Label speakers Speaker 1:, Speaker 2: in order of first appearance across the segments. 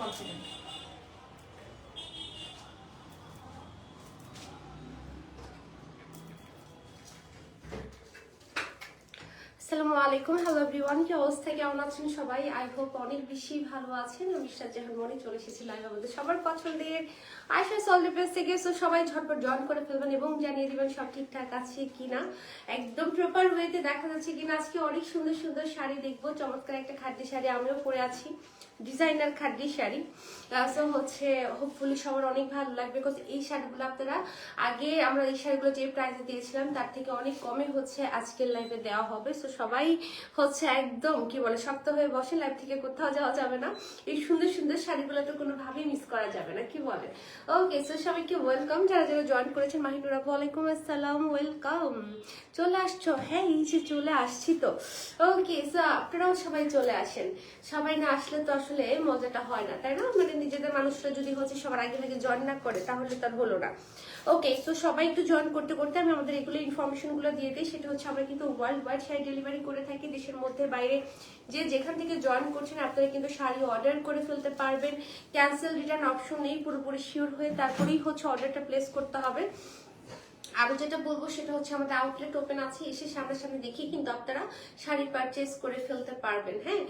Speaker 1: Confident. আসসালামু আলাইকুম, hello everyone, কি অবস্থা, কেমন আছেন সবাই? আই হোপ অনেক বেশি ভালো আছেন। আমি মিস্টার জাহান মনে চলে এসেছি লাইভ আমাদের সবার পছন্দের আয়শা সলভেস থেকে। সো সবাই ঝটপট জয়েন করে ফেলবেন এবং জানিয়ে দিবেন সব ঠিকঠাক আছে কিনা, একদম প্রপার ওয়েতে দেখা যাচ্ছে কিনা। আজকে অনেক সুন্দর সুন্দর শাড়ি দেখবো, চমৎকার একটা খাদ্য শাড়ি আমিও পরে আছি, ডিজাইনার খাদ্যি শাড়ি। সো হচ্ছে হোপফুলি সবার অনেক ভালো লাগবে, বিকজ এই শাড়িগুলো আপনারা আগে আমরা এই শাড়িগুলো যে প্রাইসে দিয়েছিলাম তার থেকে অনেক কমে হচ্ছে আজকের লাইভে দেওয়া হবে। সো সবাই হচ্ছে একদম কি বলে শক্ত হয়ে বসে, লাইভ থেকে কোথাও যাওয়া যাবে না। এই সুন্দর সুন্দর শাড়িগুলো তো কোনোভাবেই মিস করা যাবে না, কি বলে? ওকে, সো সবাইকে ওয়েলকাম, যারা যারা জয়েন করেছেন। মাহিনুর আপু ওয়ালাইকুম আসসালাম, ওয়েলকাম। চলে আসছো? হ্যাঁ, এই যে চলে আসছি তো। ওকে, সো আপনারাও সবাই চলে আসেন। সবাই না আসলে তো আসলে মজাটা হয় না, তাই না? মানে নিজেদের মানুষরা যদি হচ্ছে সবার আগে আগে জয়েন না করে তাহলে তার হলো না। ওকে, তো সবাই একটু জয়েন করতে করতে আমি আমাদের এগুলো ইনফরমেশনগুলো দিয়ে দিই। সেটা হচ্ছে আমরা কিন্তু ওয়ার্ল্ড ওয়াইড শাড়ি ডেলিভারি করে থাকি, দেশের মধ্যে বাইরে যে যেখান থেকে জয়েন করছেন আপনারা কিন্তু শাড়ি অর্ডার করে ফেলতে পারবেন। ক্যান্সেল রিটার্ন অপশন নেই, পুরোপুরি শিওর হয়ে তারপরেই হচ্ছে অর্ডারটা প্লেস করতে হবে। আরো যেটা বলবো সেটা হচ্ছে আমাদের আউটলেট ওপেন আছে, এসে সামনাসামনি দেখি কিন্তু আপনারা শাড়ি পারচেজ করে ফেলতে পারবেন। হ্যাঁ,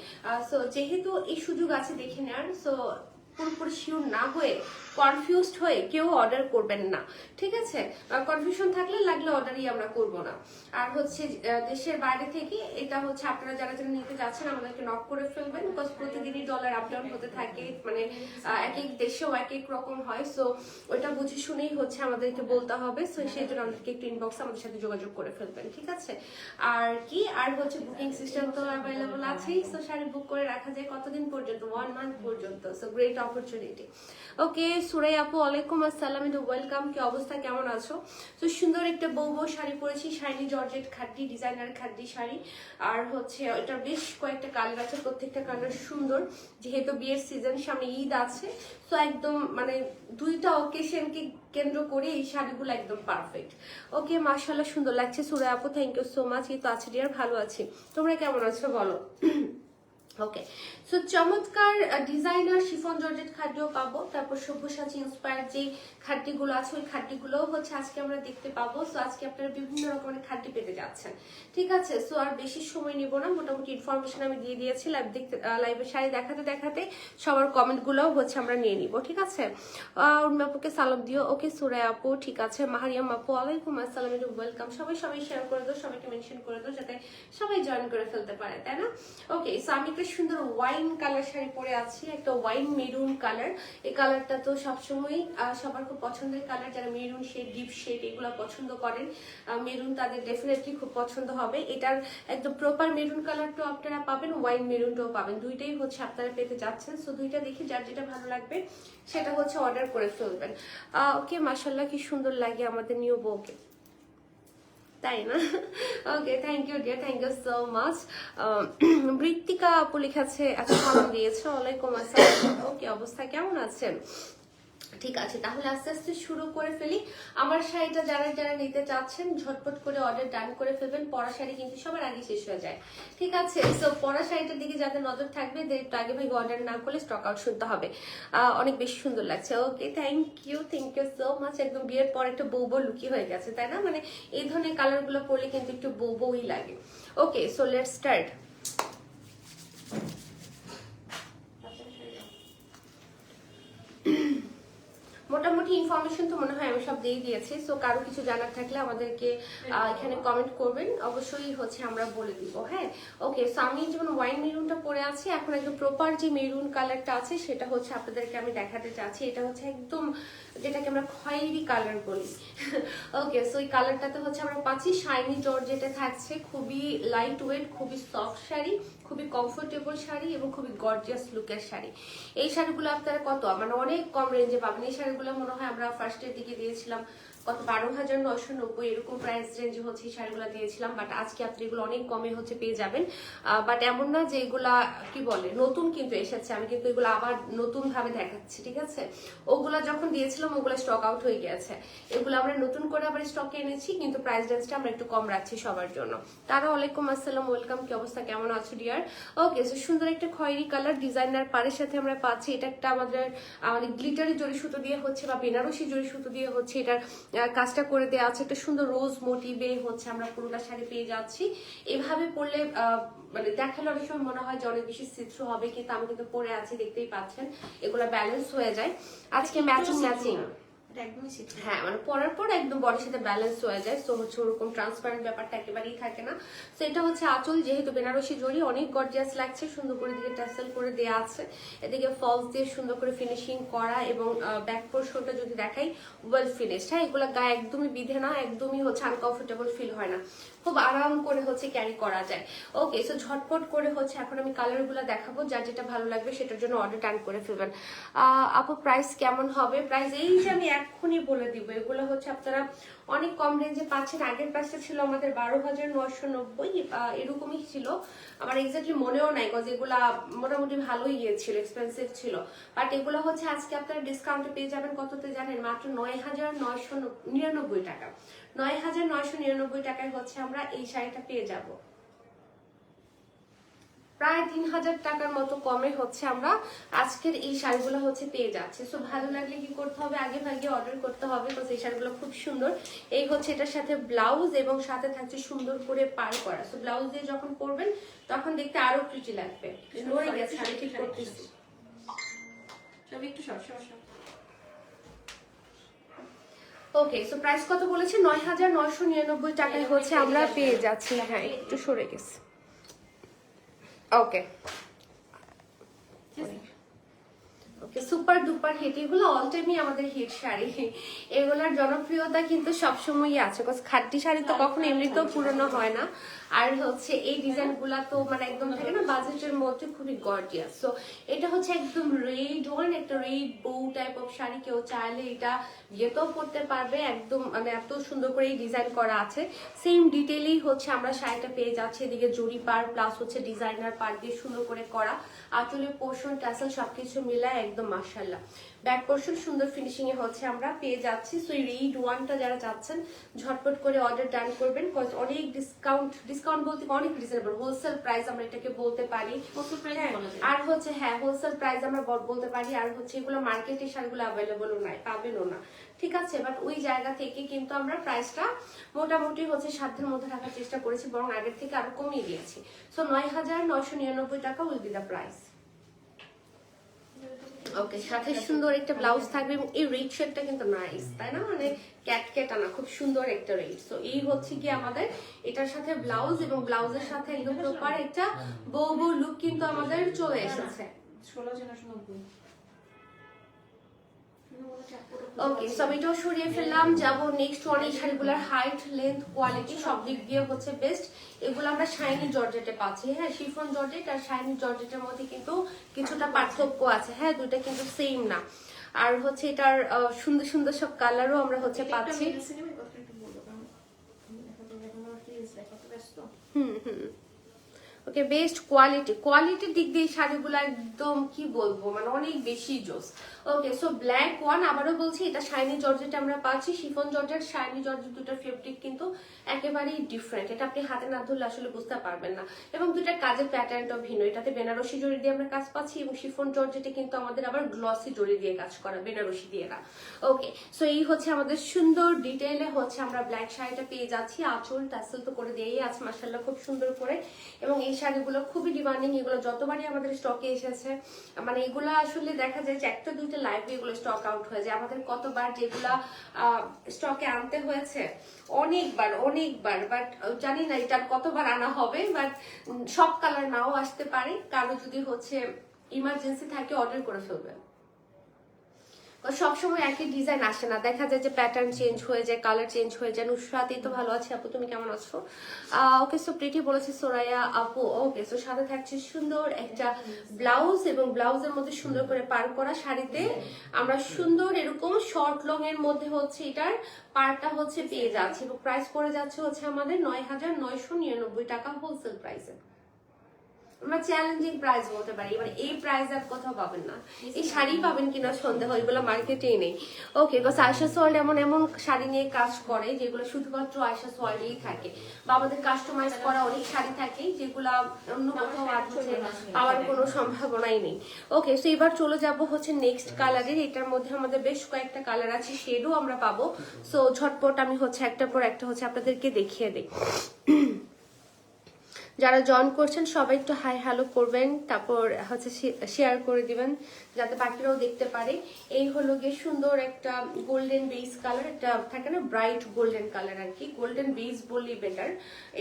Speaker 1: সো যেহেতু এই সুযোগ আছে দেখে নেওয়ার, সো পুরোপুরি শিওর না হয়ে কনফিউজড হয়ে কেউ অর্ডার করবেন না, ঠিক আছে? কনফিউশন থাকলে লাগলে অর্ডারই আমরা করব না। আর হচ্ছে দেশের বাইরে থেকে এটা হচ্ছে আপনারা যারা যারা নিতে যাচ্ছেন আমাদেরকে নক করে ফেলবেন, বিকজ প্রতিদিনই ডলার আপ ডাউন হতে থাকে, মানে এক এক দেশেও এক এক রকম হয়। সো ওইটা বুঝে শুনেই হচ্ছে আমাদেরকে বলতে হবে। সো সেই জন্য আমাদেরকে একটু ইনবক্সে আমাদের সাথে যোগাযোগ করে ফেলবেন, ঠিক আছে? আর কি, আর হচ্ছে বুকিং সিস্টেম তো অ্যাভেলেবল আছেই। সো শাড়ি বুক করে রাখা যায় কতদিন পর্যন্ত? 1 মান্থ পর্যন্ত। So great opportunity. ওকে, সুরাই আপু ওয়ালাইকুম আসসালাম, ওয়েলকাম, কি অবস্থা, কেমন আছো? তো সুন্দর একটা বউ বউ শাড়ি পরেছি, শাইনি জর্জেট খাদ্যি ডিজাইনার খাদ্যি শাড়ি। আর হচ্ছে এটার বেশ কয়েকটা কালার আছে, প্রত্যেকটা কালার সুন্দর। যেহেতু বিয়ের সিজন, সামনে ঈদ আছে, তো একদম মানে দুইটা অকেশনকে কেন্দ্র করে এই শাড়িগুলো একদম পারফেক্ট। ওকে, মাশাআল্লাহ সুন্দর লাগছে সুরাই আপু, থ্যাংক ইউ সো মাচ। এই তো আছে ডিয়ার, ভালো আছি, তোমরা কেমন আছো বলো? ওকে, সো চমৎকার ডিজাইনার শিফন জর্জেট খাদ্যও পাবো, তারপর সব্যসাচী ইন্সপায়ার যে খাদ্যগুলো আছে ওই খাদ্যগুলোও হচ্ছে আজকে আমরা দেখতে পাবো। সো আজকে আপনারা বিভিন্ন রকমের খাদ্য পেতে যাচ্ছেন, ঠিক আছে? সো আর বেশি সময় নিব না, মোটামুটি ইনফরমেশন আমি দিয়ে দিয়েছি। লাইভে শাড়ি দেখাতে দেখাতে সবার কমেন্টগুলোও হচ্ছে আমরা নিয়ে নিব, ঠিক আছে? আপুকে সালাম দিও। ওকে, সুরাই আপু ঠিক আছে। মাহারিয়াম আপু ওয়ালাইকুম আসসালাম, ওয়েলকাম। সবাই সবাই শেয়ার করে দাও, সবাইকে মেনশন করে দাও যাতে সবাই জয়েন করে ফেলতে পারে, তাই না? ওকে, সো আমি একটা সুন্দর ওয়াইন কালার শাড়ি পরে আছি, একটা ওয়াইন মেরুন কালার। এই কালারটা তো সবসময় সবার খুব পছন্দের কালার, যারা মেরুন শেড, ডিপ শেড এগুলো পছন্দ করেন, মেরুন তাদের ডেফিনেটলি খুব পছন্দ হবে। এটার একদম প্রপার মেরুন কালারটাও আপনারা পাবেন, ওয়াইন মেরুনটাও পাবেন, দুইটাই হচ্ছে আপনারা পেতে যাচ্ছেন। সো দুইটা দেখে যার যেটা ভালো লাগবে সেটা হচ্ছে অর্ডার করে ফেলবেন। ওকে, মাশাআল্লাহ কি সুন্দর লাগে আমাদের নিউ বউকে, তাই না? Okay, thank you dear, thank you so much. Brittika আপু লিখেছে, আচ্ছা সালাম দিয়েছে, ওয়ালাইকুম আসসালাম। ওকে, অবস্থা কেমন আছেন? ঠিক আছে, তাহলে আস্তে আস্তে শুরু করে ফেলি। আমার শাড়িটা যারা যারা নিতে চাচ্ছেন ঝটপট করে অর্ডার ডান করে ফেলবেন। পরা শাড়ি কিন্তু সবার আগে শেষ হয়ে যায়, ঠিক আছে? সো পরা শাড়িটার দিকে যাতে নজর থাকবে, একটু আগে ভাগে অর্ডার না করলে স্টক আউট শুনতে হবে। অনেক বেশি সুন্দর লাগছে। ওকে, থ্যাংক ইউ সো মাচ। একদম বিয়ের পর একটা বউ বউ লুকি হয়ে গেছে, তাই না? মানে এই ধরনের কালারগুলো পরলে কিন্তু একটু বউ বউই লাগে। ওকে, সো লেটস স্টার্ট। মোটামুটি ইনফরমেশন তো মনে হয় আমি সব দিয়ে দিয়েছি। সো কারো কিছু জানার থাকলে আমাদেরকে এখানে কমেন্ট করবেন, অবশ্যই হচ্ছে আমরা বলে দিব। হ্যাঁ, ওকে, সো আমি যেমন ওয়াইন মেরুনটা পরে আছি, এখন একদম প্রপার যে মেরুন কালারটা আছে সেটা হচ্ছে আপনাদেরকে আমি দেখাতে চাচ্ছি। এটা হচ্ছে একদম যেটাকে আমরা খয়েরি কালার বলি। ওকে, সো এই কালারটাতে হচ্ছে আমরা পাচ্ছি শাইনি জর্জেটে থাকছে, খুবই লাইট ওয়েট, খুবই সফট শাড়ি, খুবই কমফোর্টেবল শাড়ি এবং খুবই গর্জিয়াস লুকের শাড়ি। এই শাড়িগুলো আপনারা কত মানে অনেক কম রেঞ্জে পাবেন। এই শাড়িগুলো মনে হয় আমরা ফার্স্টের দিকে দিয়েছিলাম কত 12,990 এরকম প্রাইস রেঞ্জে হচ্ছে এই শাড়িগুলো দিয়েছিলাম, বাট আজকে আপনি এগুলো অনেক কমে হচ্ছে পেয়ে যাবেন। বাট এমন না যে এগুলা কি বলে নতুন কিন্তু এসেছে, আমি কিন্তু এগুলো আবার নতুন ভাবে দেখাচ্ছি, ঠিক আছে? ওগুলা যখন দিয়েছিলাম ওগুলো স্টক আউট হয়ে গেছে, এগুলো আমরা নতুন করে আবার স্টকে এনেছি, কিন্তু প্রাইস রেঞ্জটা আমরা একটু কম রাখছি সবার জন্য। তারা ওয়ালাইকুম আসসালাম, ওয়েলকাম, কি অবস্থা, কেমন আছো ডিয়ার? ওকে, সো সুন্দর একটা খয়েরি কালার ডিজাইনার পাড়ের সাথে আমরা পাচ্ছি। এটা একটা আমাদের গ্লিটারি জরি সুতো দিয়ে হচ্ছে বা বেনারসি জরি সুতো দিয়ে হচ্ছে এটার কাজটা করে দেওয়া আছে, একটা সুন্দর রোজ মোটিভে হচ্ছে আমরা পুরোটা শাড়ি পেয়ে যাচ্ছি। এভাবে পরলে মানে দেখালে অনেক সময় মনে হয় যে অনেক বেশি চিত্র হবে, কিন্তু আমি কিন্তু পরে আছি, দেখতেই পাচ্ছেন এগুলো ব্যালেন্স হয়ে যায়। আজকে ম্যাচিং হ্যাঁ, মানে পরার পর একদম বডির সাথে ব্যালেন্স হয়ে যায়, সো হচ্ছে ওরকম ট্রান্সপারেন্ট ব্যাপারটা একেবারেই থাকে না। সো এটা হচ্ছে আঁচল, যেহেতু বেনারসি জড়ি অনেক গর্জিয়াস লাগছে, সুন্দর করে দিকে টাসেল করে দেওয়া আছে, এদিকে ফলস দিয়ে সুন্দর করে ফিনিশিং করা, এবং ব্যাক পোর্শনটা যদি দেখাই ওয়েল ফিনিশড। হ্যাঁ, এগুলো গায়ে একদমই বিধে না, একদমই হচ্ছে আনকমফোর্টেবল ফিল হয় না, খুব আরাম করে হচ্ছে ক্যারি করা যায়। ওকে, সো ঝটপট করে হচ্ছে এখন আমি কালারগুলো দেখাবো, যার যেটা ভালো লাগবে সেটার জন্য অর্ডার টান করে ফেলবেন। আপু প্রাইস কেমন হবে? প্রাইস এই যে আমি এক্ষুনি বলে দিব, এগুলো হচ্ছে আপনারা অনেক কম রেঞ্জে পাচ্ছেন। আগের প্রাইসটা ছিল আমাদের 12,990 এরকমই ছিল, আমার এক্স্যাক্টলি মনেও নাই, বিকজ এগুলা মোটামুটি ভালোই গিয়েছিল, এক্সপেন্সিভ ছিল। বাট এগুলো হচ্ছে আজকে আপনারা ডিসকাউন্টে পেয়ে যাবেন কততে জানেন? মাত্র 9,999 টাকা। 9,999 টাকায় হচ্ছে আমরা এই শাড়িটা পেয়ে যাব, প্রায় 3,000 টাকার মতো কমে হচ্ছে আমরা আজকের এই শাড়িগুলো হচ্ছে পেয়ে যাচ্ছি। সো ভালো লাগলে কি করতে হবে? আগে ভাগে অর্ডার করতে হবে, বিকজ এই শাড়িগুলো খুব সুন্দর। এই হচ্ছে এটার সাথে ব্লাউজ, এবং সাথে থাকছে সুন্দর করে পার করা। সো ব্লাউজ দিয়ে যখন পরবেন তখন দেখতে আরো প্রিটি লাগবে। নড়ে গেছে, আমি ঠিক করতেছি। ওকে, সো প্রাইস কত বলেছে? 9,999 টাকায় হচ্ছে আমরা পেয়ে যাচ্ছি। হ্যাঁ, একটু সরে গেছে। ওকে ওকে, সুপার ডুপার হিট, এগুলো অল টাইমই আমাদের হিট শাড়ি, এগুলোর জনপ্রিয়তা কিন্তু সবসময়ই আছে, বিকজ খাঁটি শাড়ি তো কখনো এমনিতেও পুরনো হয় না। আর হচ্ছে এই ডিজাইন গুলা তো মানে একদম থাকে না বাজেটের মধ্যে, খুবই গর্জিয়াস। সো এটা হচ্ছে একদম রেড ওয়ান, একটা রেড বউ টাইপ অফ শাড়ি, কেউ চাইলে এটা বিয়েতেও পরতে পারবে, একদম মানে এত সুন্দর করে এই ডিজাইন করা আছে। সেম ডিটেইলেই হচ্ছে আমরা শাড়িটা পেয়ে যাচ্ছি, এদিকে জরি পার প্লাস হচ্ছে ডিজাইনার পার দিয়ে সুন্দর করে করা, আঁচলের পোর্শন টাসেল সবকিছু মিলায় একদম মাশাআল্লাহ। ব্যাক পোর্শন সুন্দর ফিনিশিং এ হচ্ছে আমরা পেয়ে যাচ্ছি। সো এই রেড ওয়ানটা যারা চাচ্ছেন ঝটপট করে অর্ডার ডান করবেন, বিকজ অনেক ডিসকাউন্ট বলতে অনেক রিজনেবল, হোলসেল প্রাইস আমরা এটাকে বলতে পারি। আর হচ্ছে হ্যাঁ, হোলসেল প্রাইস আমরা বলতে পারি। আর হচ্ছে এগুলো মার্কেটে শাড়িগুলো অ্যাভেলেবলও নাই, পাবেনও না, ঠিক আছে? বাট ওই জায়গা থেকে কিন্তু আমরা প্রাইসটা মোটামুটি হচ্ছে সাধ্যের মধ্যে রাখার চেষ্টা করেছি, বরং আগের থেকে আরো কমিয়ে দিয়েছি। সো 9,999 টাকা উইল বি দ্য প্রাইস। ওকে, সাথে সুন্দর একটা ব্লাউজ থাকবে, এবং এই রেড শেডটা কিন্তু নাইস, তাই না? মানে ক্যাট আনা, খুব সুন্দর একটা রেড। সো এই হচ্ছে কি আমাদের এটার সাথে ব্লাউজ, এবং ব্লাউজের সাথে একদম প্রপার একটা বউ লুক কিন্তু আমাদের চলে এসেছে। ওকে, সব এটাও সরিয়ে ফেললাম। যাবো নেক্সট ওয়ান। এই শাড়িগুলোর হাইট, লেন্থ, কোয়ালিটি সব দিক দিয়ে হচ্ছে বেস্ট। এগুলো আমরা শাইনি জর্জেটে পাচ্ছি। হ্যাঁ, শিফন জর্জেট আর শাইনি জর্জেটের মধ্যে কিন্তু কিছুটা পার্থক্য আছে। হ্যাঁ, দুইটা কিন্তু সেম না। আর হচ্ছে এটার সুন্দর সুন্দর সব কালারও আমরা হচ্ছে পাচ্ছি। ওকে, বেস্ট কোয়ালিটির দিক দিয়ে শাড়িগুলো একদম কি বলবো, মানে অনেক বেশি জোস। ওকে, সো ব্ল্যাক ওয়ান, আবারও বলছি এটা শাইনি জর্জেট আমরা পাচ্ছি। শিফন জর্জেট, শাইনি জর্জেট দুটার ফেব্রিক কিন্তু একেবারেই ডিফারেন্ট, এটা আপনি হাতে না ধরলে আসলে বুঝতে পারবেন না। এবং দুটার কাজের প্যাটার্নটাও ভিন্ন, এটাতে বেনারসি জড়ি দিয়ে আমরা কাজ পাচ্ছি, এবং শিফন জর্জেটে কিন্তু আমাদের আবার গ্লসি জড়ি দিয়ে কাজ করা, বেনারসি দিয়ে না। ওকে, সো এই হচ্ছে আমাদের সুন্দর ডিটেইলে হচ্ছে আমরা ব্ল্যাক শাড়িটা পেয়ে যাচ্ছি। আঁচল টাসেল তো করে দিয়েই আছে মাশাআল্লাহ খুব সুন্দর করে। এবং এই শাড়িগুলো খুবই ডিমান্ডিং, এগুলো যতবারই আমাদের স্টকে এসেছে, মানে এগুলো আসলে দেখা যায় যে একটা দুইটা লাইভে এগুলো স্টক আউট হয়ে যায়। আমাদের কতবার যেগুলা স্টকে আনতে হয়েছে, অনেকবার, বাট জানি না এটা কতবার আনা হবে। বাট সব কালার নাও আসতে পারে, কারো যদি হচ্ছে ইমার্জেন্সি থাকে অর্ডার করে ফেলবেন। সবসময় একই ডিজাইন আসে না, দেখা যায় যে প্যাটার্ন চেঞ্জ হয়ে যায়, কালার চেঞ্জ হয়ে যায়। নুসরাত তো ভালো আছে আপু, তুমি কেমন আছো? ওকে সো প্রিটি বলেছে সোরাইয়া আপু। ওকে সো সাথে থাকছে সুন্দর একটা ব্লাউজ, এবং ব্লাউজের মধ্যে সুন্দর করে পার করা শাড়িতে আমরা সুন্দর এরকম শর্ট লং এর মধ্যে হচ্ছে এটার পারটা হচ্ছে পেয়ে যাচ্ছে, এবং প্রাইস পড়ে যাচ্ছে হচ্ছে আমাদের ৯,৯৯৯ টাকা হোলসেল প্রাইসে। আমরা চ্যালেঞ্জিং প্রাইস বলতে পারি, মানে এই প্রাইস আর কোথাও পাবেন না। এই শাড়ি পাবেন কিনা সন্দেহ, এগুলো মার্কেটেই নেই। ওকে বিকজ আয়শা সোয়াল্ড এমন এমন শাড়ি নিয়ে কাজ করে যেগুলো শুধুমাত্র আয়শা সোয়াল্ডেই থাকে, বা আমাদের কাস্টমাইজ করা অনেক শাড়ি থাকে যেগুলো অন্য কোথাও আর হচ্ছে পাওয়ার কোনো সম্ভাবনাই নেই। ওকে সো এবার চলে যাব হচ্ছে নেক্সট কালারের। এটার মধ্যে আমাদের বেশ কয়েকটা কালার আছে, শেডও আমরা পাবো। সো ঝটপট আমি হচ্ছে একটার পর একটা হচ্ছে আপনাদেরকে দেখিয়ে দিই। যারা জয়েন করছেন সবাই একটু হাই হ্যালো করবেন, তারপর হচ্ছে শেয়ার করে দিবেন যাতে বাকিরাও দেখতে পারে। এই হলো গিয়ে সুন্দর একটা গোল্ডেন বেস কালার, একটা থাকে না ব্রাইট গোল্ডেন কালার আর কি, গোল্ডেন বেস বললেই বেটার।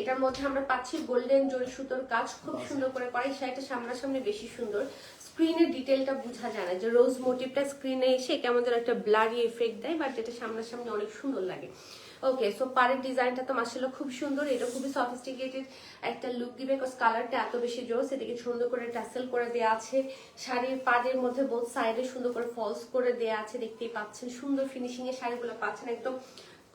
Speaker 1: এটার মধ্যে আমরা পাচ্ছি গোল্ডেন জরি সুতোর কাজ খুব সুন্দর করে করা। এই শাড়িটা সামনাসামনি বেশি সুন্দর, স্ক্রিনের ডিটেলটা বোঝা যায় না, যে রোজ মোটিভটা স্ক্রিনে এসে কেমন যেন একটা ব্লারি এফেক্ট দেয়, বাট যেটা সামনাসামনি অনেক সুন্দর লাগে। ওকে সো পাড়ের ডিজাইনটা তো মাশাআল্লাহ খুব সুন্দর, এটা খুবই সফিস্টিকেটেড একটা লুক দিবে, বিকজ কালারটা এত বেশি জোস। এদিকে সুন্দর করে টাসেল করে দেওয়া আছে, শাড়ির পাড়ের মধ্যে বোথ সাইডে সুন্দর করে ফলস করে দেওয়া আছে, দেখতেই পাচ্ছেন সুন্দর ফিনিশিং এর শাড়িগুলো পাচ্ছেন, একদম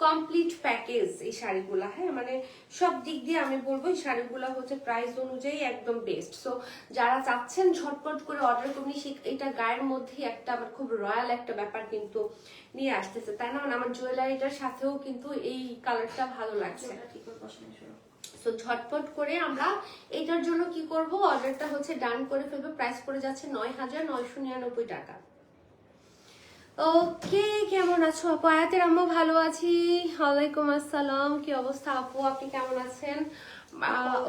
Speaker 1: কমপ্লিট প্যাকেজ এই শাড়িগুলো। হ্যাঁ মানে সব দিক দিয়ে আমি বলবো এই শাড়িগুলো হচ্ছে প্রাইস অনুযায়ী একদম বেস্ট। সো যারা চাচ্ছেন ঝটপট করে অর্ডার করুন, এটা গায়ের মধ্যেই একটা আমার খুব রয়্যাল একটা ব্যাপার কিন্তু নিয়ে আসতেছে, তাই না? মানে আমার জুয়েলারিটার সাথেও কিন্তু এই কালারটা ভালো লাগছে। তো ঝটপট করে আমরা এটার জন্য কি করব, অর্ডারটা হচ্ছে ডান করে ফেলবো। প্রাইস পড়ে যাচ্ছে ৯,৯৯৯ টাকা। ওকে কেমন আছো আপু? আয়াতের আম্মু ভালো আছি, ওয়ালাইকুম আসসালাম। কি অবস্থা আপু, আপনি কেমন আছেন?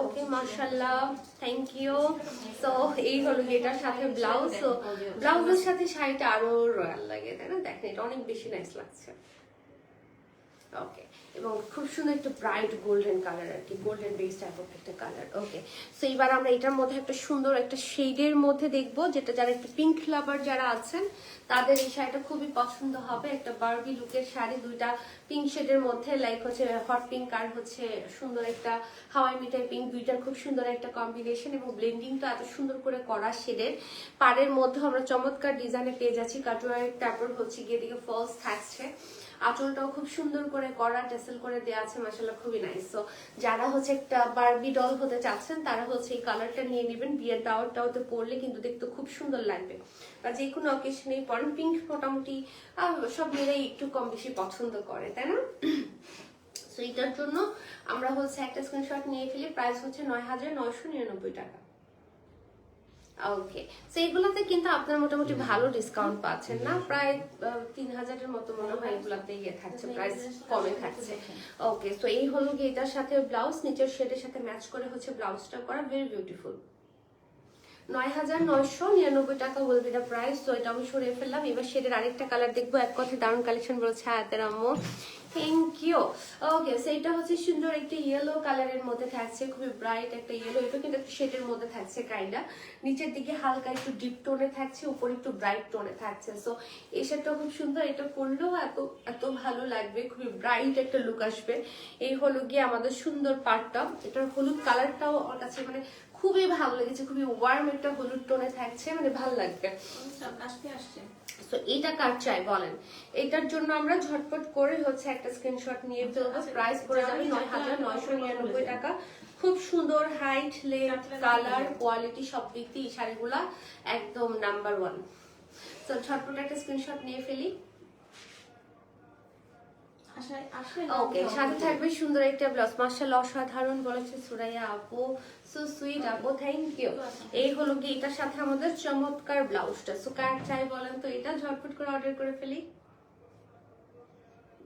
Speaker 1: ওকে মাশাআল্লাহ, থ্যাংক ইউ। সো এই হলো এটার সাথে ব্লাউজ, তো ব্লাউজের সাথে শাড়িটা আরো রয়্যাল লাগে, তাই না? দেখেন এটা অনেক বেশি নাইস লাগছে। ওকে এবং খুব সুন্দর একটা ব্রাইট গোল্ডেন কালার আর কি, গোল্ডেন বেস টাইপ অফ একটা কালার। ওকে সো এবার আমরা এটার মধ্যে একটা সুন্দর একটা শেডের মধ্যে দেখবো, যেটা যারা একটু পিঙ্ক লাভার যারা আছেন তাদের এই শাড়িটা খুবই পছন্দ হবে। একটা বারবি লুকের শাড়ি, দুইটা পিঙ্ক শেডের মধ্যে, লাইক হচ্ছে হট পিঙ্ক আর হচ্ছে সুন্দর একটা হাওয়াই মিঠাই পিঙ্ক, দুইটার খুব সুন্দর একটা কম্বিনেশন, এবং ব্লেন্ডিংটা এত সুন্দর করে করা শেডের। পাড়ের মধ্যে আমরা চমৎকার ডিজাইনে পেয়ে যাচ্ছি কাটওয়ার্ক, তারপর হচ্ছে গিয়ে দিকে ফলস থাকছে, আঁচলটাও খুব সুন্দর করে করা, টেসেল করে দেওয়া আছে, মাশাআল্লাহ খুবই নাইস। সো যারা হচ্ছে একটা বারবি ডল হতে চাচ্ছেন তারা হচ্ছে এই কালারটা নিয়ে নেবেন, বিয়ের দাওয়ারটাওতে পরলে কিন্তু দেখতে খুব সুন্দর লাগবে, বা যে কোনো অকেশনেই পরেন। পিঙ্ক মোটামুটি সব মেয়েরাই একটু কম বেশি পছন্দ করে, তাই না? সো এটার জন্য আমরা হচ্ছে একটা স্ক্রিনশট নিয়ে ফেলি, প্রাইস হচ্ছে ৯,৯৯৯ টাকা। ওকে সো এগুলাতে কিন্তু আপনার মোটামুটি ভালো ডিসকাউন্ট পাচ্ছেন না, প্রায় ৩,০০০-এর মতো মনে হয় এগুলাতে ইয়ে থাকছে, প্রাইস কমে থাকছে। ওকে সো এই হলো গিয়ে এটার সাথে ব্লাউজ, নিচের শেডের সাথে ম্যাচ করে হচ্ছে ব্লাউজটা করা, ভেরি বিউটিফুল। ৯,৯৯৯ টাকা উইল বি দ্য প্রাইস। তো এটা আমি সরিয়ে ফেললাম। এবার শেডের আরেকটা কালার দেখবো, এক কথায় দারুণ কালেকশন বলেছে আয়াতের আম্মু, থ্যাংক ইউ। ওকে সো এটা হচ্ছে সুন্দর একটা ইয়েলো কালারের মধ্যে থাকছে, খুবই ব্রাইট একটা ইয়েলো, এটা কিন্তু একটা শেডের মধ্যে থাকছে কাইন্ডা, নিচের দিকে হালকা একটু ডিপ টোনে থাকছে, উপরে একটু ব্রাইট টোনে থাকছে। সো এই শেডটা খুব সুন্দর, এটা পরলেও এত এত ভালো লাগবে, খুবই ব্রাইট একটা লুক আসবে। এই হলো গিয়ে আমাদের সুন্দর পার্টটা, এটার হলুদ কালারটাও আমার কাছে মানে খুবই ভালো লেগেছে, খুবই ওয়ার্ম একটা হলুদ টোনে থাকছে, মানে ভালো লাগবে। তো এটা কার চাই বলেন? এটার জন্য আমরা ঝটপট করে হচ্ছে একটা স্ক্রিনশট নিয়ে ফেলবো, প্রাইস পড়ে যাবে ৯,৯৯৯ টাকা। খুব সুন্দর হাইট, লেন্থ, কালার, কোয়ালিটি সব দিক দিয়ে এই শাড়িগুলা একদম নাম্বার 1। তো ঝটপট একটা স্ক্রিনশট নিয়ে ফেলি। ওকে সাথে থাকবে সুন্দর একটা ব্লাউজ, মাশাআল্লাহ অসাধারণ বলেছে সুরাইয়া আপু, সো সুইট আপু, থ্যাংক ইউ। এই হলো কি এটার সাথে আমাদের চমৎকার ব্লাউজটা। সো কার চাই বলেন তো, এটা ঝটপট করে অর্ডার করে ফেলি।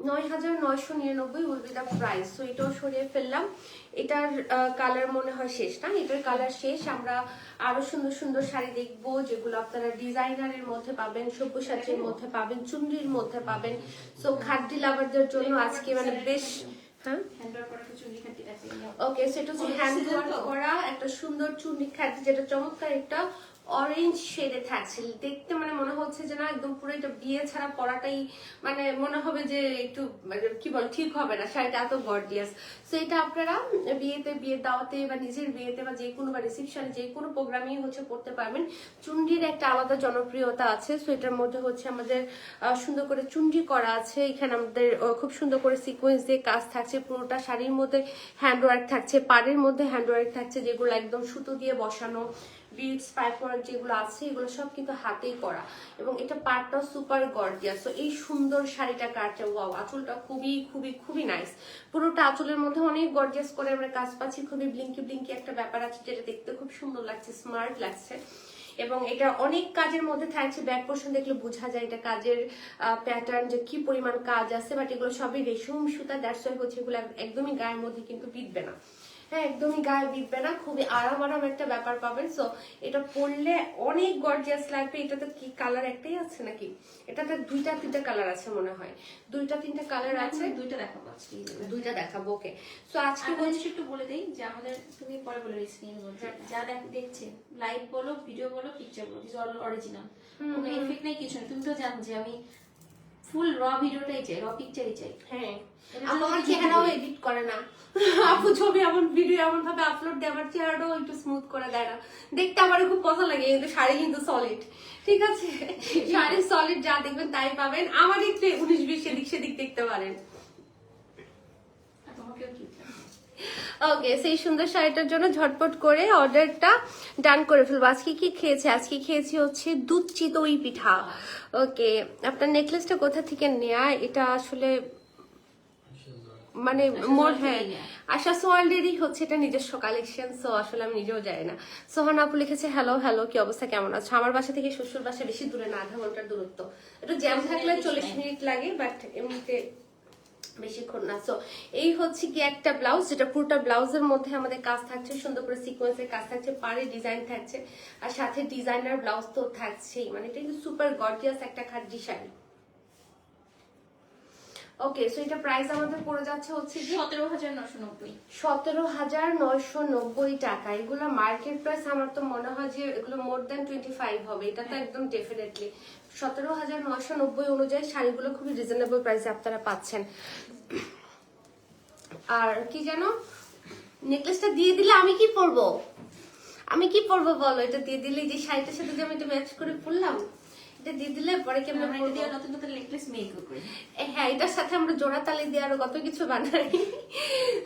Speaker 1: ৯,৯৯৯ will be the price. So এটাও সরিয়ে ফেললাম। এটার কালার মনে হয় শেষ না, এটার কালার শেষ। আমরা আরো সুন্দর সুন্দর শাড়ি দেখবো যেগুলো আপনারা ডিজাইনারের মধ্যে পাবেন, সব্যসাচীর মধ্যে পাবেন, চুনরির মধ্যে পাবেন। সো খাদ্যি লাভারদের জন্য আজকে মানে বেশ ওকে সেটা হচ্ছে হ্যান্ড ওয়ার্ক করা একটা সুন্দর চুনরি খাদ্য, যেটা চমৎকার একটা অরেঞ্জ শেডে থাকছে, দেখতে মানে মনে হচ্ছে যে না একদম পুরো এটা বিয়ে ছাড়া পরাটাই মানে মনে হবে যে একটু মানে কি বল ঠিক হবে না, শাড়িটা এত গর্জিয়াস। সো এটা আপনারা বিয়েতে, বিয়ের দাওয়াতে বা নিজের বিয়েতে বা যে কোনো বা রিসেপশনে যে কোনো প্রোগ্রামেই হচ্ছে পড়তে পারবেন। চুন্ডির একটা আলাদা জনপ্রিয়তা আছে। সো এটার মধ্যে হচ্ছে আমাদের সুন্দর করে চুন্ডি করা আছে, এখানে আমাদের খুব সুন্দর করে সিকোয়েন্স দিয়ে কাজ থাকছে, পুরোটা শাড়ির মধ্যে হ্যান্ডওয়ার্ক থাকছে, পাড়ের মধ্যে হ্যান্ডওয়ার্ক থাকছে যেগুলো একদম সুতো দিয়ে বসানো, বিটস পাইপ ওয়ার্ক যেগুলো আছে এগুলো সব কিন্তু হাতেই করা, এবং এটা পার্টটাও সুপার গর্জিয়াস। তো এই সুন্দর শাড়িটা কাটছে, ওয়াও, আঁচলটা খুবই খুবই খুবই নাইস। পুরোটা আঁচলের মধ্যে অনেক গর্জিয়াস করে আমরা কাজ পাচ্ছি, খুবই ব্লিঙ্কি ব্লিঙ্কি একটা ব্যাপার আছে যেটা দেখতে খুব সুন্দর লাগছে, স্মার্ট লাগছে। এবং এটা অনেক কাজের মধ্যে থাকছে, ব্যাক পোর্শন দেখলে বোঝা যায় এটা কাজের প্যাটার্ন যে কি পরিমাণ কাজ আছে, বাট এগুলো সবই রেশম সুতা, দ্যাটস ওয়াই হচ্ছে এগুলো একদমই গায়ের মধ্যে কিন্তু বিঁধবে না। হ্যাঁ, একদমই গায়ে বিঁধবে না, খুবই আরাম আরাম একটা ব্যাপার পাবেন। সো এটা পরলে অনেক গর্জিয়াস লাগবে। এটাতে কি কালার একটাই আছে নাকি? এটাতে দুইটা তিনটা কালার আছে মনে হয়, দুইটা তিনটা কালার আছে।
Speaker 2: দুইটা দেখাবো আজকে,
Speaker 1: দুইটা দেখাবো। ওকে, সো আজকে
Speaker 2: একটু বলে দেই যে আমাদের, তুমি পরে বলে স্ক্রিন বলছো, যা দেখছে লাইভ বলো, ভিডিও বলো, পিকচার বলো, দিস অল অরিজিনাল, কোনো এফেক্ট নাই, কিছু নেই। তুমি তো জানো যে আমি ফুল র ভিডিওটাই চাই, র পিকচারই চাই।
Speaker 1: হ্যাঁ, আমার চেহারাও এডিট করে না আপু, ছবি এমন ভিডিও এমন ভাবে আপলোড দেয় আমার চেহারাটাও একটু স্মুথ করে দেয় না, দেখতে আমার খুব পছন্দ লাগে। কিন্তু শাড়ি কিন্তু সলিড, ঠিক আছে, শাড়ি সলিড, যা দেখবেন তাই পাবেন। আমার একটু 19-20 এদিক সেদিক দেখতে পারেন। ওকে, সেই সুন্দর শাড়িটার জন্য ঝটপট করে অর্ডারটা ডান করে ফেলবো। আজকে কি খেয়েছি? আজকে খেয়েছি হচ্ছে দুধ চিতই পিঠা। ওকে, আপনার নেকলেসটা কোথা থেকে নেয়া? এটা আসলে মানে মোর, হ্যাঁ, আশা সোয়ার্ল্ডেরই হচ্ছে এটা নিজস্ব কালেকশন। সো আসলে আমি নিজেও জানি না। সোহান আপু লিখেছে হ্যালো হ্যালো, কি অবস্থা, কেমন আছো? আমার বাসা থেকে শ্বশুর বাসা বেশি দূরে না, আধা ঘন্টার দূরত্ব। একটু জ্যাম থাকলে 40 মিনিট লাগে, বাট এমনিতে বেশিক্ষণ না। সো এই হচ্ছে কি একটা ব্লাউজ, যেটা পুরোটা ব্লাউজের মধ্যে আমাদের কাজ থাকছে, সুন্দর করে সিকোয়েন্সের কাজ থাকছে, পাড়ে ডিজাইন থাকছে, আর সাথে ডিজাইনার ব্লাউজ তো থাকছেই। মানে এটা কিন্তু সুপার গর্জিয়াস একটা খাদ্যি শাড়ি। ওকে, সো এটা প্রাইস আমাদের পড়ে যাচ্ছে হচ্ছে
Speaker 2: 17,990,
Speaker 1: 17,990 টাকা। এগুলো মার্কেট প্রাইস আমার তো মনে হয় যে এগুলো মোর দেন 25 হবে, এটা তো একদম ডেফিনেটলি। 17,990 অনুযায়ী শাড়িগুলো খুবই রিজনেবল প্রাইসে আপনারা পাচ্ছেন। আর কি জানো, নেকলেসটা দিয়ে দিলে আমি কি পরবো? আমি কি পরবো বলো? এটা দিয়ে দিলে যে শাড়িটার সাথে যে আমি এটা ম্যাচ করে পরলাম, এটা দিয়ে দিলে পরে কেমন
Speaker 2: নতুন নতুন নেকলেস মেক করি।
Speaker 1: হ্যাঁ, এটার সাথে আমরা জোড়া তালি দিয়ে আরো কত কিছু বানাই।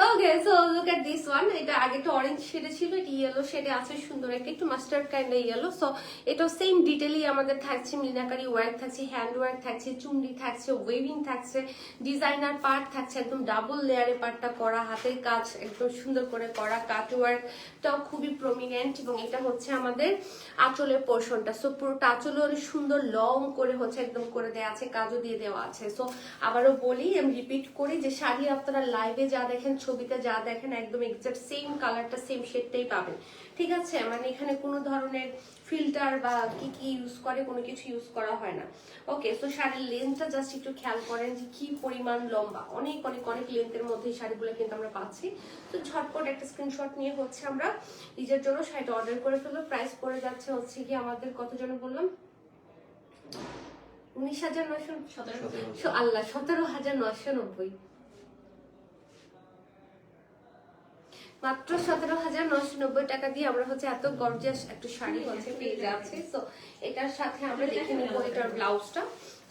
Speaker 1: Okay, so look at this one. এটা আগে তো অরেঞ্জ শেডে ছিল, এটা ইয়েলো শেডে আছে, সুন্দর একটা একটু মাস্টার্ড কাইন্ড ইয়েলো। সো এটাও সেম ডিটেইলই আমাদের থাকছে, মিনাকারি ওয়ার্ক থাকছে, হ্যান্ড ওয়ার্ক থাকছে, চুন্ডি থাকছে, ওয়েভিং থাকছে, ডিজাইনার পার্ট থাকছে, একদম ডাবল লেয়ারে পার্টটা করা, হাতের কাজ একদম সুন্দর করে করা, কাট ওয়ার্কটাও খুবই প্রমিনেন্ট। এবং এটা হচ্ছে আমাদের আঁচলের পোর্শনটা। সো পুরোটা আঁচলে অনেক সুন্দর লং করে হচ্ছে একদম করে দেওয়া আছে, কাজও দিয়ে দেওয়া আছে। সো আবারও বলি, আমি রিপিট করি যে শাড়ি আপনারা লাইভে যা দেখেন, ছবিতে যা দেখেন, একদম এক্সাক্ট সেম কালারটা, সেম শেডটাই পাবেন, ঠিক আছে? মানে এখানে কোনো ধরনের ফিল্টার বা কি কি ইউজ করে কোনো কিছু ইউজ করা হয় না। ওকে, সো শাড়ির লেন্থটা জাস্ট একটু খেয়াল করেন যে কি পরিমাণ লম্বা, অনেক অনেক অনেক লেন্থের মধ্যে শাড়িগুলো কিন্তু আমরা পাচ্ছি। তো ঝটপট একটা স্ক্রিনশট নিয়ে হচ্ছে আমরা নিজের জন্য শাড়িটা অর্ডার করে ফেলবো। প্রাইস পড়ে যাচ্ছে হচ্ছে কি আমাদের কত জন বললাম, 19,900, আল্লাহ, 17,990, মাত্র 17,990 টাকা দিয়ে আমরা হচ্ছে এত গর্জিয়াস একটা শাড়ি হচ্ছে পেয়ে যাচ্ছি। সো এটার সাথে আমরা দেখে নিবো এটার ব্লাউজটা।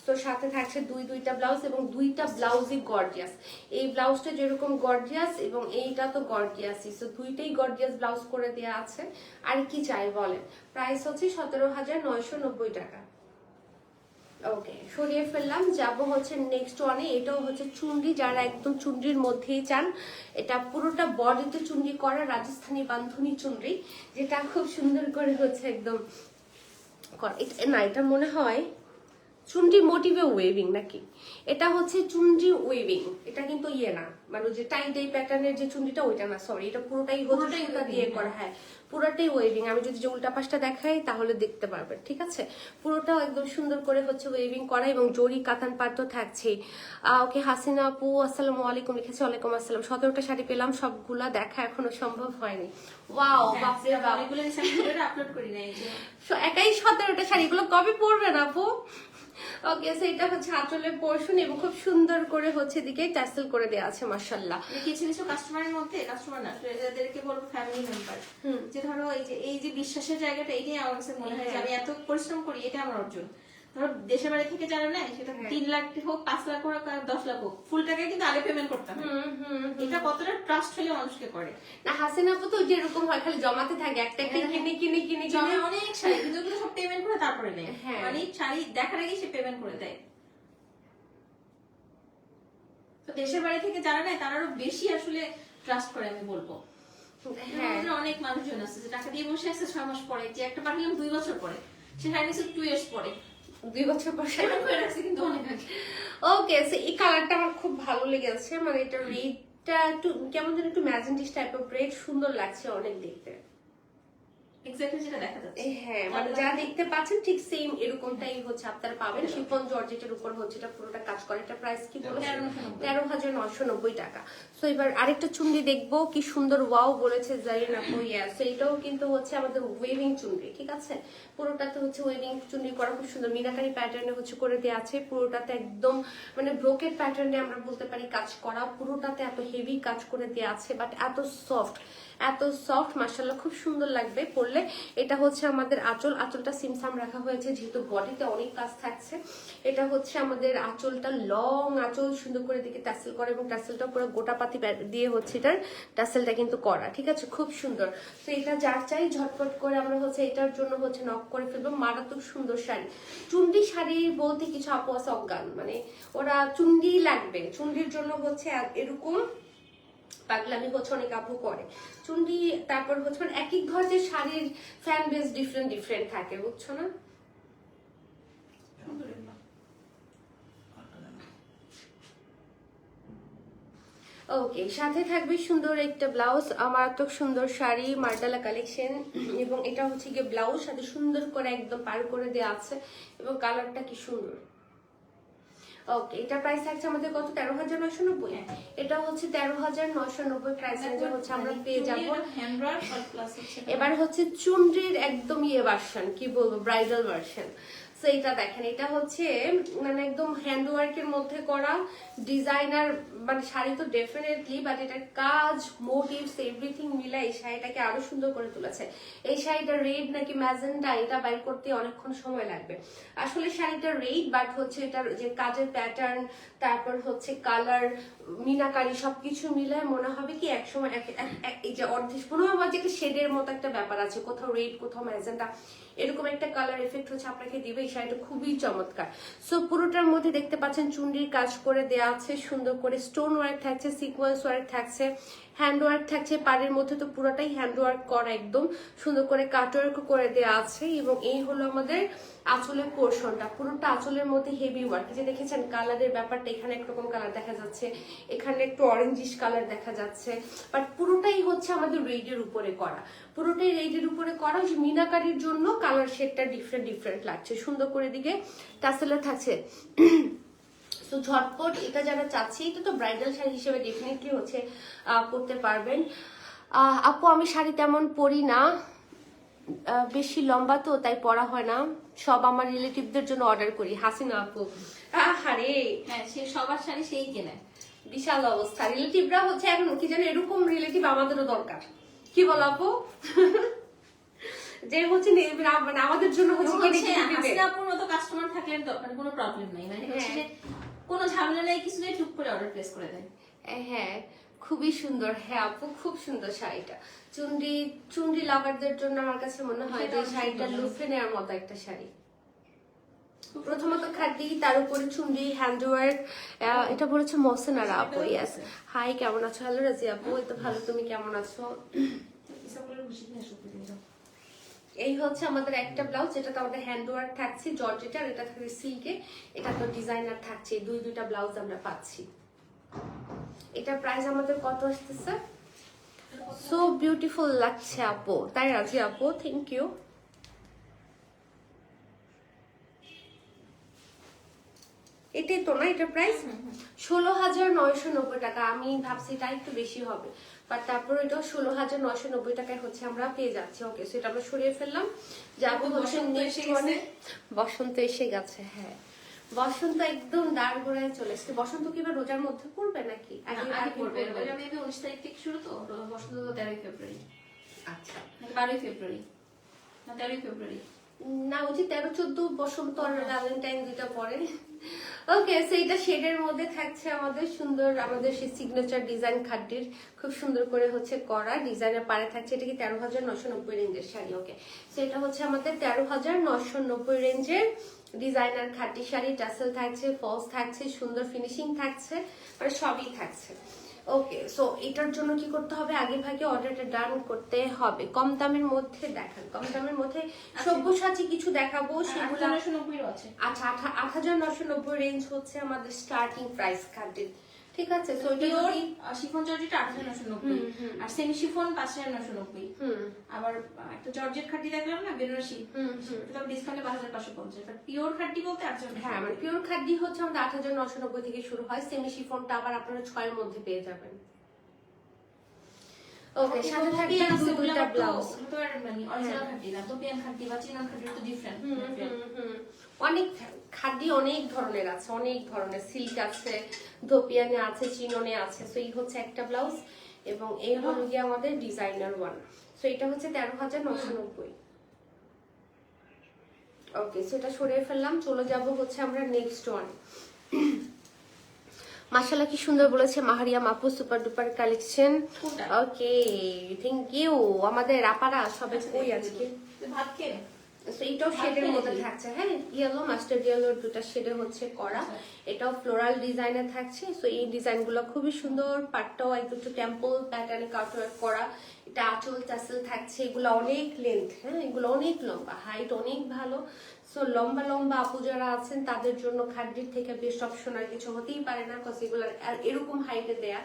Speaker 1: তো সাথে থাকছে দুইটা ব্লাউজ, এবং দুইটা ব্লাউজই গর্জিয়াস। এই ব্লাউজটা যেরকম গর্জিয়াস এবং এইটা তো গর্জিয়াসই, সো দুইটাই গর্জিয়াস ব্লাউজ করে দেওয়া আছে। আর কি চাই বলেন? প্রাইস হচ্ছে 17,990 টাকা। ওকে, সরিয়ে ফেললাম, যাব হচ্ছে নেক্সট ওয়ানে। এটাও হচ্ছে চুন্ডি, যারা একদম চুন্ডির মধ্যেই চান, এটা পুরোটা বডিতে চুন্ডি করা রাজস্থানী বান্ধনী চুন্ডি, যেটা খুব সুন্দর করে হচ্ছে একদম না, এটা মনে হয় চুনরি মোটিভে ওয়েভিং নাকি? এটা হচ্ছে চুনরি ওয়েভিং, এটা কিন্তু ইয়ে না, মানে যে টাই ডাই প্যাটার্নের যে চুনরিটা ওইটা না, সরি, এটা পুরোটাই হচ্ছে সুতা দিয়ে করা। হ্যাঁ, পুরোটাই ওয়েভিং। আমি যদি যে উল্টা পাশটা দেখাই তাহলে দেখতে পারবেন, ঠিক আছে? পুরোটাও একদম সুন্দর করে হচ্ছে ওয়েভিং করা এবং জরি কাতান পাট তো থাকছেই। ওকে, হাসিনা আপু আসসালামু আলাইকুম লিখেছে। ওয়ালাইকুম আসসালাম। 17টা শাড়ি পেলাম, সবগুলা দেখা এখনো সম্ভব হয়নি। ওয়াও, বাপরে বাপ,
Speaker 2: অনেকগুলো শাড়ি আপলোড করি না, এই যে
Speaker 1: একাই 17টা শাড়িগুলো কবে পরবেন আপু? ওকে, সো এটা হচ্ছে আঁচলের পোর্শন এবং খুব সুন্দর করে হচ্ছে দিকে টাসেল করে দেওয়া আছে, মাশাআল্লাহ।
Speaker 2: কিছু কিছু কাস্টমারের মধ্যে, কাস্টমার না এদেরকে বলবো ফ্যামিলি মেম্বার, যে ধরো এই যে বিশ্বাসের জায়গাটা, এটাই আমার কাছে মনে হয় যে আমি এত পরিশ্রম করি, এটা আমার অর্জন। ধরো দেশের বাড়ি থেকে যারা নেয়, সেটা 3 লাখ হোক, 5 লাখ হোক, 10 লাখ হোক, ফুল টাকা কিন্তু আগে পেমেন্ট করতে হবে। এটা কতটা ট্রাস্ট হলে মানুষকে করে
Speaker 1: না, হাসিনা আপু তো যেরকম হয় খালি জমাতে থাকে, একটা একটা কিনে কিনে কিনে
Speaker 2: জমা
Speaker 1: কিনে
Speaker 2: অনেক শাড়ি, কিন্তু ওগুলো সব পেমেন্ট করে তারপরে নেয়।
Speaker 1: হ্যাঁ।
Speaker 2: মানে শাড়ি দেখার আগে সে পেমেন্ট করে দেয়। তো দেশের বাড়ি থেকে যারা নেয় তারা আরো বেশি আসলে ট্রাস্ট করে, আমি বলবো।
Speaker 1: হ্যাঁ,
Speaker 2: অনেক মানুষজন আছে যে টাকা দিয়ে বসে আছে 6 মাস পরে, যে একটা পাঠালাম 2 বছর পরে, সে শাড়ি নিচ্ছে 2 ইয়ার্স পরে,
Speaker 1: 2 বছর পর
Speaker 2: পেমেন্ট করে রাখছে কিন্তু অনেক আগে।
Speaker 1: ওকে, সো এই কালারটা আমার খুব ভালো লেগেছে, মানে এটা রেডটা একটু কেমন যেন একটু ম্যাজেন্টিস টাইপ অফ রেড, সুন্দর লাগছে অনেক দেখতে।
Speaker 2: এক্স্যাক্টলি যেটা দেখা যাচ্ছে।
Speaker 1: হ্যাঁ, মানে যা দেখতে পাচ্ছেন ঠিক সেম এরকমটাই হচ্ছে আপনারা পাবেন। শিফন জর্জেটের উপর হচ্ছে এটা পুরোটা কাজ করে। এটা প্রাইস কি বলেছেন? 13,990 টাকা। সো এবার আরেকটা চুনরি দেখবো, কি সুন্দর, ওয়াও বলেছে জারিন আপু। সো এটাও কিন্তু হচ্ছে আমাদের ওয়েভিং চুনরি, ঠিক আছে? পুরোটাতে হচ্ছে ওয়েভিং চুনরি করা, খুব সুন্দর মিনাকারি প্যাটার্নে হচ্ছে করে দেওয়া আছে। পুরোটাতে একদম মানে ব্রোকেট প্যাটার্নে আমরা বলতে পারি কাজ করা, পুরোটাতে এত হেভি কাজ করে দেওয়া আছে, বাট এত সফট, এত সফট, মাশাআল্লাহ, খুব সুন্দর লাগবে পরলে। এটা হচ্ছে আমাদের আঁচলটা সিমসাম রাখা হয়েছে, যেহেতু বডিতে অনেক কাজ থাকছে। এটা হচ্ছে আমাদের আঁচলটা, লং আঁচল, সুন্দর করে দিকে টাসেল করা এবং টাসেলটা পুরো গোটাপাতি দিয়ে হচ্ছে এটার টাসেলটা কিন্তু করা, ঠিক আছে? খুব সুন্দর। তো এটা যার চাই ঝটপট করে আমরা হচ্ছে এটার জন্য হচ্ছে নক করে ফেলবো। মারাত্মক সুন্দর শাড়ি। চুন্ডি শাড়ি বলতে কিছু আপু আছে অজ্ঞান, মানে ওরা চুন্ডি লাগবে, চুন্ডির জন্য হচ্ছে এরকম পাগলামি হচ্ছে অনেক আপু করে চুন্ডি। তারপর হচ্ছে মানে এক এক ধরনের শাড়ির ফ্যান বেস ডিফারেন্ট ডিফারেন্ট থাকে, বুঝছো না? ওকে, সাথে থাকবে সুন্দর একটা ব্লাউজ, মারাত্মক সুন্দর শাড়ি, মার্ডালা কালেকশন, এবং এটা হচ্ছে গিয়ে ব্লাউজ সাথে সুন্দর করে একদম পার করে দেওয়া আছে এবং কালারটা কি সুন্দর। ওকে, এটা প্রাইস থাকছে আমাদের কত? 13,990। এটা হচ্ছে 13,990 প্রাইস রেঞ্জে হচ্ছে আমরা পেয়ে যাবো। এবার হচ্ছে চুনরির একদম ইয়ে ভার্সন, কি বলবো, ব্রাইডাল ভার্সন। সো এটা দেখেন, এটা হচ্ছে মানে একদম হ্যান্ড ওয়ার্কের মধ্যে করা ডিজাইনার, মানে শাড়ি তো ডেফিনেটলি, বাট এটার কাজ, মোটিভস, এভরিথিং মিলে এই শাড়িটাকে আরো সুন্দর করে তুলেছে। এই শাড়িটা রেড নাকি ম্যাজেন্টা, এটা বাইর করতে অনেকক্ষণ সময় লাগবে। আসলে শাড়িটা রেড, বাট হচ্ছে এটার যে কাজের প্যাটার্ন, তারপর হচ্ছে কালার, মিনাকারি, সবকিছু মিলে মনে হবে কি একসময় এই যে অর্ধেক মনে হয় যে একটা শেডের মতো একটা ব্যাপার আছে, কোথাও রেড কোথাও ম্যাজেন্টা, এরকম একটা কালার এফেক্ট হচ্ছে আপনাকে দিবে। এই শাড়িটা খুবই চমৎকার। সো পুরোটার মধ্যে দেখতে পাচ্ছেন চুনরির কাজ করে দেওয়া আছে, সুন্দর করে স্টোন ওয়ার্ক থাকছে, সিকোয়েন্স ওয়ার্ক থাকছে, হ্যান্ড ওয়ার্ক থাকছে। পাড়ের মধ্যে তো পুরোটাই হ্যান্ড ওয়ার্ক করা, একদম সুন্দর করে কাট ওয়ার্ক করে দেওয়া আছে। এবং এই হলো আমাদের আঁচলের পোর্শনটা, পুরোটা আঁচলের মধ্যে হেভি ওয়ার্ক। যে দেখেছেন কালারের ব্যাপারটা, এখানে একরকম কালার দেখা যাচ্ছে, এখানে একটু অরেঞ্জিশ কালার দেখা যাচ্ছে, বাট পুরোটাই হচ্ছে আমাদের রেডের উপরে করা, পুরোটাই রেডের উপরে করা। যে মিনাকারির জন্য কালার শেডটা ডিফারেন্ট ডিফারেন্ট লাগছে, সুন্দর করে দিকে টাসেলে থাকছে। তো ঝটপট এটা যারা চাচ্ছে, এটা তো ব্রাইডাল শাড়ি হিসেবে ডেফিনেটলি হচ্ছে পরতে পারবেন। আপু আমি শাড়ি তেমন পরি না, বেশি লম্বা তো তাই পরা হয় না, সব আমার রিলেটিভদের জন্য অর্ডার করি। হাসিনা আপু, আরে
Speaker 2: হ্যাঁ, সে সবার শাড়ি সেই কেনে,
Speaker 1: বিশাল অবস্থা। রিলেটিভরা হচ্ছে এখন কি জানো, এরকম রিলেটিভ আমাদেরও দরকার, কি বল আপু? যে হচ্ছে মানে আমাদের জন্য হচ্ছে
Speaker 2: আপুর মতো কাস্টমার থাকলে মানে কোনো প্রবলেম নাই, মানে হচ্ছে যে কোনো ঝামেলা নাই, কিছু নেই, টুক করে অর্ডার প্লেস করে দেয়।
Speaker 1: হ্যাঁ, খুবই সুন্দর। হ্যাঁ আপু, খুব সুন্দর শাড়িটা। চুনরি লাভারদের জন্য আমার কাছে মনে হয় যে শাড়িটা লুফে নেওয়ার মতো একটা শাড়ি। প্রথমত খাদি, তার উপরে চুনরি, হ্যান্ডওয়ার্ক। এটা বলেছে মহসেনারা আপু। ইয়েস, হাই, কেমন আছো? হ্যালো রাজি আপু, এই তো ভালো, তুমি কেমন আছো? এই হচ্ছে আমাদের একটা ব্লাউজ, যেটাতে আমাদের হ্যান্ড ওয়ার্ক থাকছে জর্জেট, আর এটা থাকছে সিল্কে, এটা তো ডিজাইনার থাকছে। দুইটা ব্লাউজ আমরা পাচ্ছি। এটার প্রাইস আমাদের কত আসতেছে? সো বিউটিফুল লাগছে আপু, তাই রাজি আপু, থ্যাংক ইউ। এটাই তো না, এটার প্রাইস 16,990 টাকা। আমি ভাবছি এটা একটু বেশি হবে, বাট তারপর এটা 16,990 টাকায় হচ্ছে আমরা পেয়ে যাচ্ছি। ওকে, সো এটা আমরা সরিয়ে ফেললাম। যাবো হচ্ছে বসন্ত এসে গেছে। হ্যাঁ, বসন্ত একদম দাঁড় গোড়ায় চলে এসছে। বসন্ত কি এবার রোজার মধ্যে পড়বে নাকি
Speaker 2: আগে পড়বে? রোজা মেবি 19 তারিখ থেকে শুরু, তো বসন্ত তো 13 ফেব্রুয়ারি।
Speaker 1: আচ্ছা,
Speaker 2: 12 ফেব্রুয়ারি না 13 ফেব্রুয়ারি
Speaker 1: না, ওই যে 13-14 বসন্ত আর ভ্যালেন্টাইন দুইটা পরে। ওকে, সো এটা শেডের মধ্যে থাকছে আমাদের সুন্দর, আমাদের সেই সিগনেচার ডিজাইন খাদ্যের খুব সুন্দর করে হচ্ছে করা ডিজাইনের পারে থাকছে। এটা কি 13,990 রেঞ্জের শাড়ি। ওকে, সো এটা হচ্ছে আমাদের 13,990 রেঞ্জের ডিজাইনার খাদ্য শাড়ি। টাসেল থাকছে, ফলস থাকছে, সুন্দর ফিনিশিং থাকছে, মানে সবই থাকছে। ওকে, সো এটার জন্য কি করতে হবে? আগে ভাগে অর্ডারটা ডান করতে হবে। কম দামের মধ্যে দেখান, কম দামের মধ্যে সব্যসাচী কিছু দেখাবো সেগুলো।
Speaker 2: 8,990 আছে।
Speaker 1: আচ্ছা, 8,990 রেঞ্জ হচ্ছে আমাদের স্টার্টিং প্রাইস খাদ্যের। ঠিক আছে, সো এটা যদি
Speaker 2: শিফন জর্জেটটা 8,990, আর সেমি শিফন 5,990। আবার একটা জর্জেট খাটি দেখলাম না বেনারসি, এটা ডিসকাউন্টে 5,550। বাট পিওর খাটি বলতে 8,990।
Speaker 1: হ্যাঁ, মানে পিওর খাদ্য হচ্ছে আমাদের 8,990 থেকে শুরু হয়। সেমি শিফনটা আবার আপনারা 6 এর মধ্যে পেয়ে যাবেন। ওকে, সাথে থাকবে দুইটা ব্লাউজ।
Speaker 2: তো আর মানে অরিজিনাল খাটি না, তো পিয়ান খাটি বা চিনান খাটি তো ডিফারেন্ট।
Speaker 1: অনেক খাদ্য অনেক ধরনের আছে, অনেক ধরনের সিল্ক আছে, ধোপিয়ানে আছে, চিননে আছে। সো এই হচ্ছে একটা ব্লাউজ, এবং এই হলো গিয়ে আমাদের ডিজাইনার ওয়ান। সো এটা হচ্ছে 13,990। ওকে, সো এটা সরিয়ে ফেললাম। চলে যাব হচ্ছে আমরা নেক্সট ওয়ান। মাশাআল্লাহ, কি সুন্দর বলেছে মাহারিয়াম আপু, super duper collection. Okay, thank you. আমাদের আপারা সবাই কই আজকে?
Speaker 2: ভাত খেয়ে
Speaker 1: এইটাও শেডের মধ্যে থাকছে। হ্যাঁ, ইয়েলো মাস্টার্ড ইয়েলো দুটো শেডে হচ্ছে করা। এটাও ফ্লোরাল ডিজাইনে থাকছে। সো এই ডিজাইনগুলো খুবই সুন্দর। পাটটাও একটু টেম্পল প্যাটার্নে কাটওয়ার্ক করা। এটা আঁচল টাসেল থাকছে। এগুলো অনেক লেন্থ, হ্যাঁ, এগুলো অনেক লম্বা, হাইট অনেক ভালো। সো লম্বা লম্বা আপু যারা আছেন তাদের জন্য খাদ্যের থেকে বেস্ট অপশন আর কিছু হতেই পারে না, কজ এগুলো এরকম হাইটে দেয়া।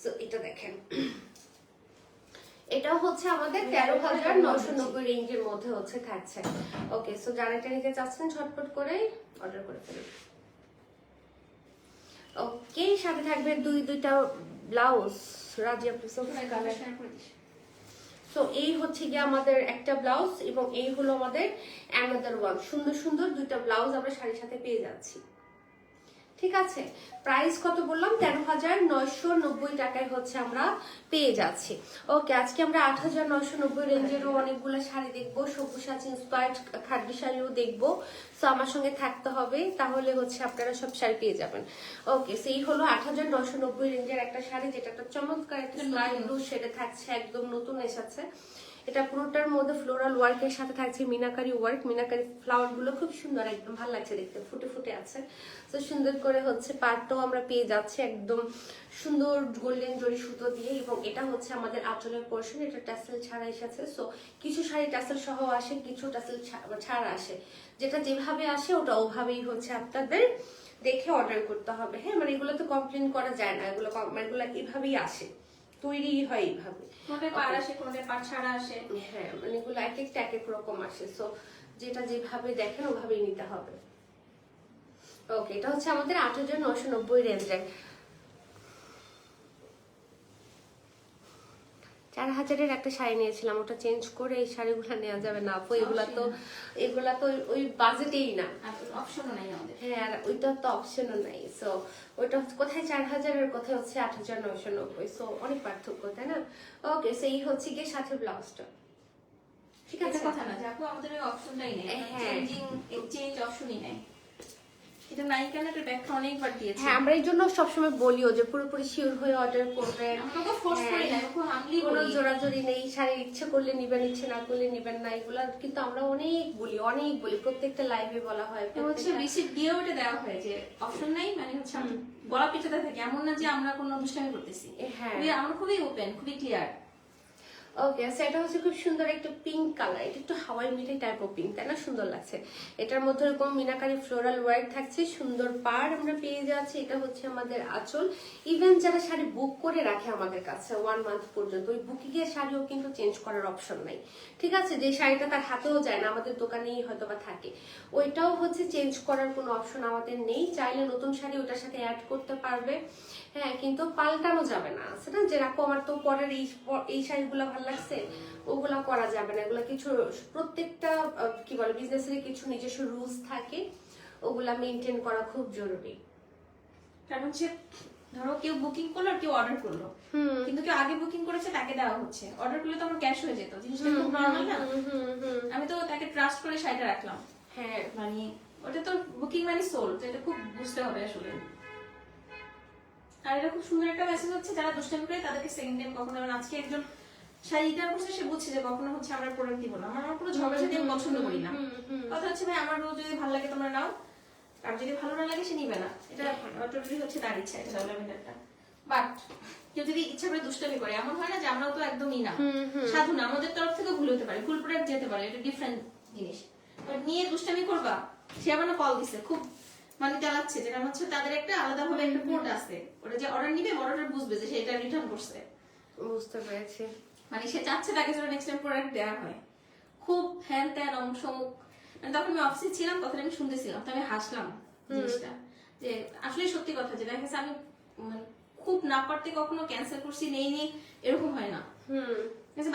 Speaker 1: সো এটা দেখেন, এটা হচ্ছে আমাদের 13,990 রেঞ্জের মধ্যে হচ্ছে থাকছে। ওকে, সো যারা এটা নিতে চাচ্ছেন ঝটপট করে অর্ডার করে ফেলুন। ওকে, সাথে থাকবে দুইটা ব্লাউজ। রাজি আপু কালার। সো এই হচ্ছে গিয়ে আমাদের একটা ব্লাউজ, এবং এই হলো আমাদের অ্যানাদার ওয়ান। সুন্দর সুন্দর দুইটা ব্লাউজ আমরা শাড়ির সাথে পেয়ে যাচ্ছি। ঠিক আছে, প্রাইস কত বললাম? 13,990 টাকায় হচ্ছে আমরা পেয়ে যাচ্ছি। ওকে, আজকে আমরা 8,990 রেঞ্জেরও অনেকগুলো শাড়ি দেখবো, সব্যসাচী ইন্সপায়ার্ড খাদ্য শাড়িও দেখবো। সো আমার সঙ্গে থাকতে হবে, তাহলে হচ্ছে আপনারা সব শাড়ি পেয়ে যাবেন। ওকে, সেই হলো 8,990 রেঞ্জের একটা শাড়ি, যেটা একটা চমৎকার একটা লাইট ব্লু শেডে থাকছে, একদম নতুন এসেছে। এটা পুরোটার মধ্যে ফ্লোরাল ওয়ার্কের সাথে থাকছে মিনাকারি ওয়ার্ক। মিনাকারি ফ্লাওয়ার গুলো খুব সুন্দর, একদম ভালো লাগছে দেখতে, ফুটে ফুটে আছে। তো সুন্দর করে হচ্ছে পাটটাও আমরা পেয়ে যাচ্ছি একদম সুন্দর গোল্ডেন জরি সুতো দিয়ে, এবং এটা হচ্ছে আমাদের আঁচলের পোর্শন। এটা টাসেল ছাড়া এসেছে। সো কিছু শাড়ি টাসেল সহ আসে, কিছু টাসেল ছাড়া আসে। যেটা যেভাবে আসে ওটা ওভাবেই হচ্ছে আপনাদের দেখে অর্ডার করতে হবে। হ্যাঁ, মানে এগুলো তো কমপ্লেন করা যায় না, এগুলো এভাবেই আসে, তৈরি হয় এইভাবে।
Speaker 2: কোনটা পাড় আসে, কোনটা পাড় ছাড়া আসে।
Speaker 1: হ্যাঁ, মানে এগুলো এক একটা এক এক রকম আসে। সো যেটা যেভাবে দেখেন ওভাবেই নিতে হবে। ওকে, এটা হচ্ছে আমাদের 8,990 রেঞ্জের। 4,000-এর একটা শাড়ি নিয়েছিলাম, ওটা চেঞ্জ করে এই শাড়িগুলো নেওয়া যাবে না আপু। এগুলা তো ওই বাজেটেই না,
Speaker 2: অপশনও নাই আমাদের।
Speaker 1: হ্যাঁ, আর ওইটা তো অপশনও নাই। সো ওইটা কোথায় 4,000-এর কোথায় হচ্ছে 8,990। সো অনেক পার্থক্য, তাই না? ওকে, সো এই হচ্ছে গিয়ে সাথে ব্লাউজটা। ঠিক আছে,
Speaker 2: কথা না যে আপু আমাদের ওই অপশনটাই নেই,
Speaker 1: হ্যাঁ,
Speaker 2: চেঞ্জ অপশনই নেই। এটা নাই কেন, এটা ব্যাখ্যা অনেকবার দিয়েছি।
Speaker 1: হ্যাঁ, আমরা এই জন্য সবসময় বলিও যে পুরোপুরি শিওর হয়ে অর্ডার করবেন।
Speaker 2: আমরা তো ফোর্স করি না, খুব হামলি
Speaker 1: কোনো
Speaker 2: বলি।
Speaker 1: জোরাজোরি নেই, শাড়ি ইচ্ছে করলে নিবেন, ইচ্ছে না করলে নিবেন না, এগুলা কিন্তু আমরা অনেক বলি, প্রত্যেকটা লাইভে বলা হয়।
Speaker 2: হচ্ছে রিসিপ্ট দিয়ে ওটা দেওয়া হয় যে অপশন নাই, মানে হচ্ছে গলা পিছাতে থাকে। এমন না যে আমরা কোনো অনুষ্ঠানে করতেছি।
Speaker 1: হ্যাঁ,
Speaker 2: আমরা খুবই ওপেন, খুবই ক্লিয়ার।
Speaker 1: ওকে, সেটা হচ্ছে খুব সুন্দর একটা পিঙ্ক কালার, এটা একটু হাওয়াই মিঠাই টাইপ অফ পিঙ্ক, তাই না? সুন্দর লাগছে। এটার মধ্যে এরকম মিনাকারি ফ্লোরাল ওয়ার্ক থাকছে, সুন্দর পাড় আমরা পেয়ে যাচ্ছি। এটা হচ্ছে আমাদের আঁচল। ইভেন যারা শাড়ি বুক করে রাখে আমাদের কাছে 1 মান্থ পর্যন্ত, ওই বুকিং এর শাড়িও কিন্তু চেঞ্জ করার অপশন নাই, ঠিক আছে? যে শাড়িটা তার হাতেও যায় না, আমাদের দোকানেই হয়তো বা থাকে, ওইটাও হচ্ছে চেঞ্জ করার কোনো অপশন আমাদের নেই। চাইলে নতুন শাড়ি ওটার সাথে অ্যাড করতে পারবে, হ্যাঁ, কিন্তু পাল্টানো যাবে না। আছে না যে রাখো আমার তো পরের এই শাড়িগুলো ভালো লাগছে, ওগুলা করা যাবে না। এগুলা কিছু প্রত্যেকটা কি বলে বিজনেসের কিছু নিজস্ব রুলস থাকে, ওগুলা মেনটেন করা খুব জরুরি।
Speaker 2: কারণ হচ্ছে ধরো কেউ বুকিং করলো আর কেউ অর্ডার করলো, কিন্তু কেউ আগে বুকিং করেছে তাকে দেওয়া হচ্ছে, অর্ডার করলে তো আমার ক্যাশ হয়ে যেত, জিনিসটা খুব নরমাল না? আমি তো তাকে ট্রাস্ট করে শাড়িটা রাখলাম,
Speaker 1: হ্যাঁ,
Speaker 2: মানে ওটা তো বুকিং মানে সোল, তো এটা খুব বুঝতে হবে আসলে। আর এটা খুব সুন্দর একটা মেসেজ হচ্ছে, যারা দুষ্টামি করে তাদেরকে সেকেন্ড টাইম কখনো, যেমন আজকে একজন শাড়ি রিটার্ন করছে, সে বুঝছে যে কখনো হচ্ছে আমরা প্রোডাক্ট দিব না। আমার পুরো ঝগড়া সাথে আমি পছন্দ করি না। কথা হচ্ছে ভাই আমার যদি ভালো লাগে তোমরা নাও, আর যদি ভালো না লাগে সে নিবে না, এটা টোটালি হচ্ছে তার ইচ্ছা, এটা ডেভেলপমেন্টটা। বাট কেউ যদি ইচ্ছা করে দুষ্টামি করে, এমন হয় না যে আমরাও তো একদমই না সাধু না, আমাদের তরফ থেকে ভুল হতে পারে, ভুল প্রোডাক্ট যেতে পারে, এটা ডিফারেন্ট জিনিস। বাট নিয়ে দুষ্টামি করবা, সে আবার কল দিছে খুব মানে চালাচ্ছে, যেটা হচ্ছে তাদের একটা আলাদা ভাবে একটা কোড আছে, ওটা যে অর্ডার নিবে অর্ডার বুঝবে যে সে এটা রিটার্ন করছে।
Speaker 1: বুঝতে পেরেছি।
Speaker 2: মানে সে চাচ্ছে তাকে যেন নেক্সট টাইম প্রোডাক্ট দেওয়া হয়, খুব হ্যান ত্যান অংশমুখ। মানে তখন আমি অফিসে ছিলাম, কথাটা আমি শুনতেছিলাম, তো আমি হাসলাম জিনিসটা, যে আসলে সত্যি কথা, যে দেখা গেছে আমি মানে খুব না পারতে কখনো ক্যান্সেল করছি, নেই এরকম হয় না।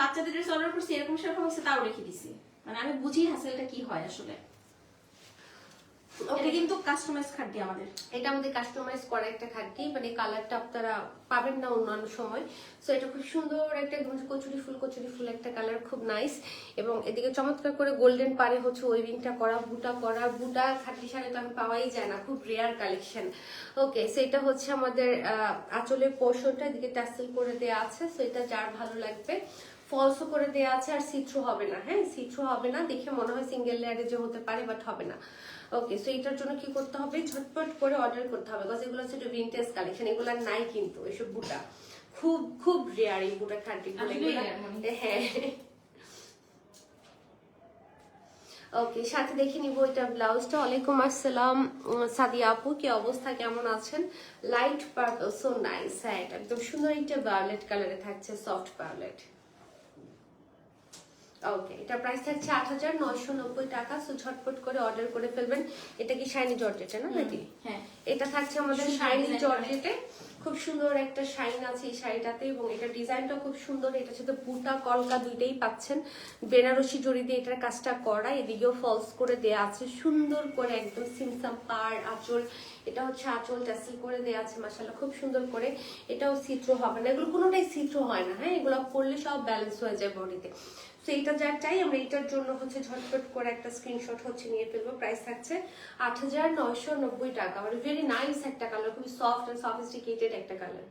Speaker 2: বাচ্চাদের ড্রেস অর্ডার করছি, এরকম সেরকম হচ্ছে, তাও রেখে দিছি। মানে আমি বুঝি হাসেলটা কি হয় আসলে। এটা কিন্তু কাস্টমাইজ খাদ্য আমাদের,
Speaker 1: এটা আমাদের কাস্টমাইজ করা একটা খাদ্যি, মানে কালারটা আপনারা পাবেন না অন্যান্য সময়। সো এটা খুব সুন্দর একটা একদম কচুরি ফুল একটা কালার, খুব নাইস। এবং এদিকে চমৎকার করে গোল্ডেন পারে হচ্ছে ওয়েভিংটা করা, বুটা খাদ্যি শাড়ি তো আমি পাওয়াই যায় না, খুব রেয়ার কালেকশন। ওকে, সেটা হচ্ছে আমাদের আঁচলের পোর্শনটা, এদিকে টাসেল করে দেওয়া আছে। সো এটা যার ভালো লাগবে, ফলসও করে দেওয়া আছে, আর সিথ্রু হবে না। হ্যাঁ, সিথ্রু হবে না, দেখে মনে হয় সিঙ্গেল লেয়ারে যে হতে পারে, বাট হবে না। ওকে, সো এটার জন্য কি করতে হবে, ঝটপট করে অর্ডার করতে হবে, বিকজ এগুলো হচ্ছে ভিনটেজ কালেকশন, এগুলো নাই কিন্তু এসব বুটা, খুব খুব রেয়ার এই বুটা খাঁটিগুলো। হ্যাঁ, ওকে, সাথে দেখে নিব এটা ব্লাউজটা। ওয়ালাইকুম আসসালাম সাদিয়া আপু, কি অবস্থা, কেমন আছেন? Light purple, so nice. হ্যাঁ, এটা একদম সুন্দর একটা ভায়োলেট কালারে থাকছে, সফট ভায়োলেট। ওকে, এটা প্রাইস থাকছে ৮,৯৯০ টাকা। সো ঝটপট করে অর্ডার করে ফেলবেন। এটা কি শাইনি জর্জেটে না নাকি?
Speaker 2: হ্যাঁ,
Speaker 1: এটা থাকছে আমাদের শাইনি জর্জেটে, খুব সুন্দর একটা শাইন আছে এই শাড়িটাতে, এবং এটা ডিজাইনটা খুব সুন্দর। এটার সাথে বুটা কলকা দুইটাই পাচ্ছেন, বেনারসি জড়ি দিয়ে এটার কাজটা করা, এদিকেও ফলস করে দেয়া আছে সুন্দর করে, একদম সিমসাম পার আঁচল। এটা হচ্ছে আঁচল টাসেল করে দেয়া আছে, মাশাআল্লাহ খুব সুন্দর করে। এটাও সিথ্রো হবে না, এগুলো কোনোটাই সিথ্রো হয় না। হ্যাঁ, এগুলো পরলে সব ব্যালেন্স হয়ে যায় বডিতে। তো এটা যা চাই আমরা, এটার জন্য হচ্ছে ঝটপট করে একটা স্ক্রিনশট হচ্ছে নিয়ে ফেলবো। প্রাইস থাকছে ৮,৯৯০ টাকা। মানে ভেরি নাইস একটা কালার, খুবই সফট এন্ড সফিস্টিকেটেড একটা কালার।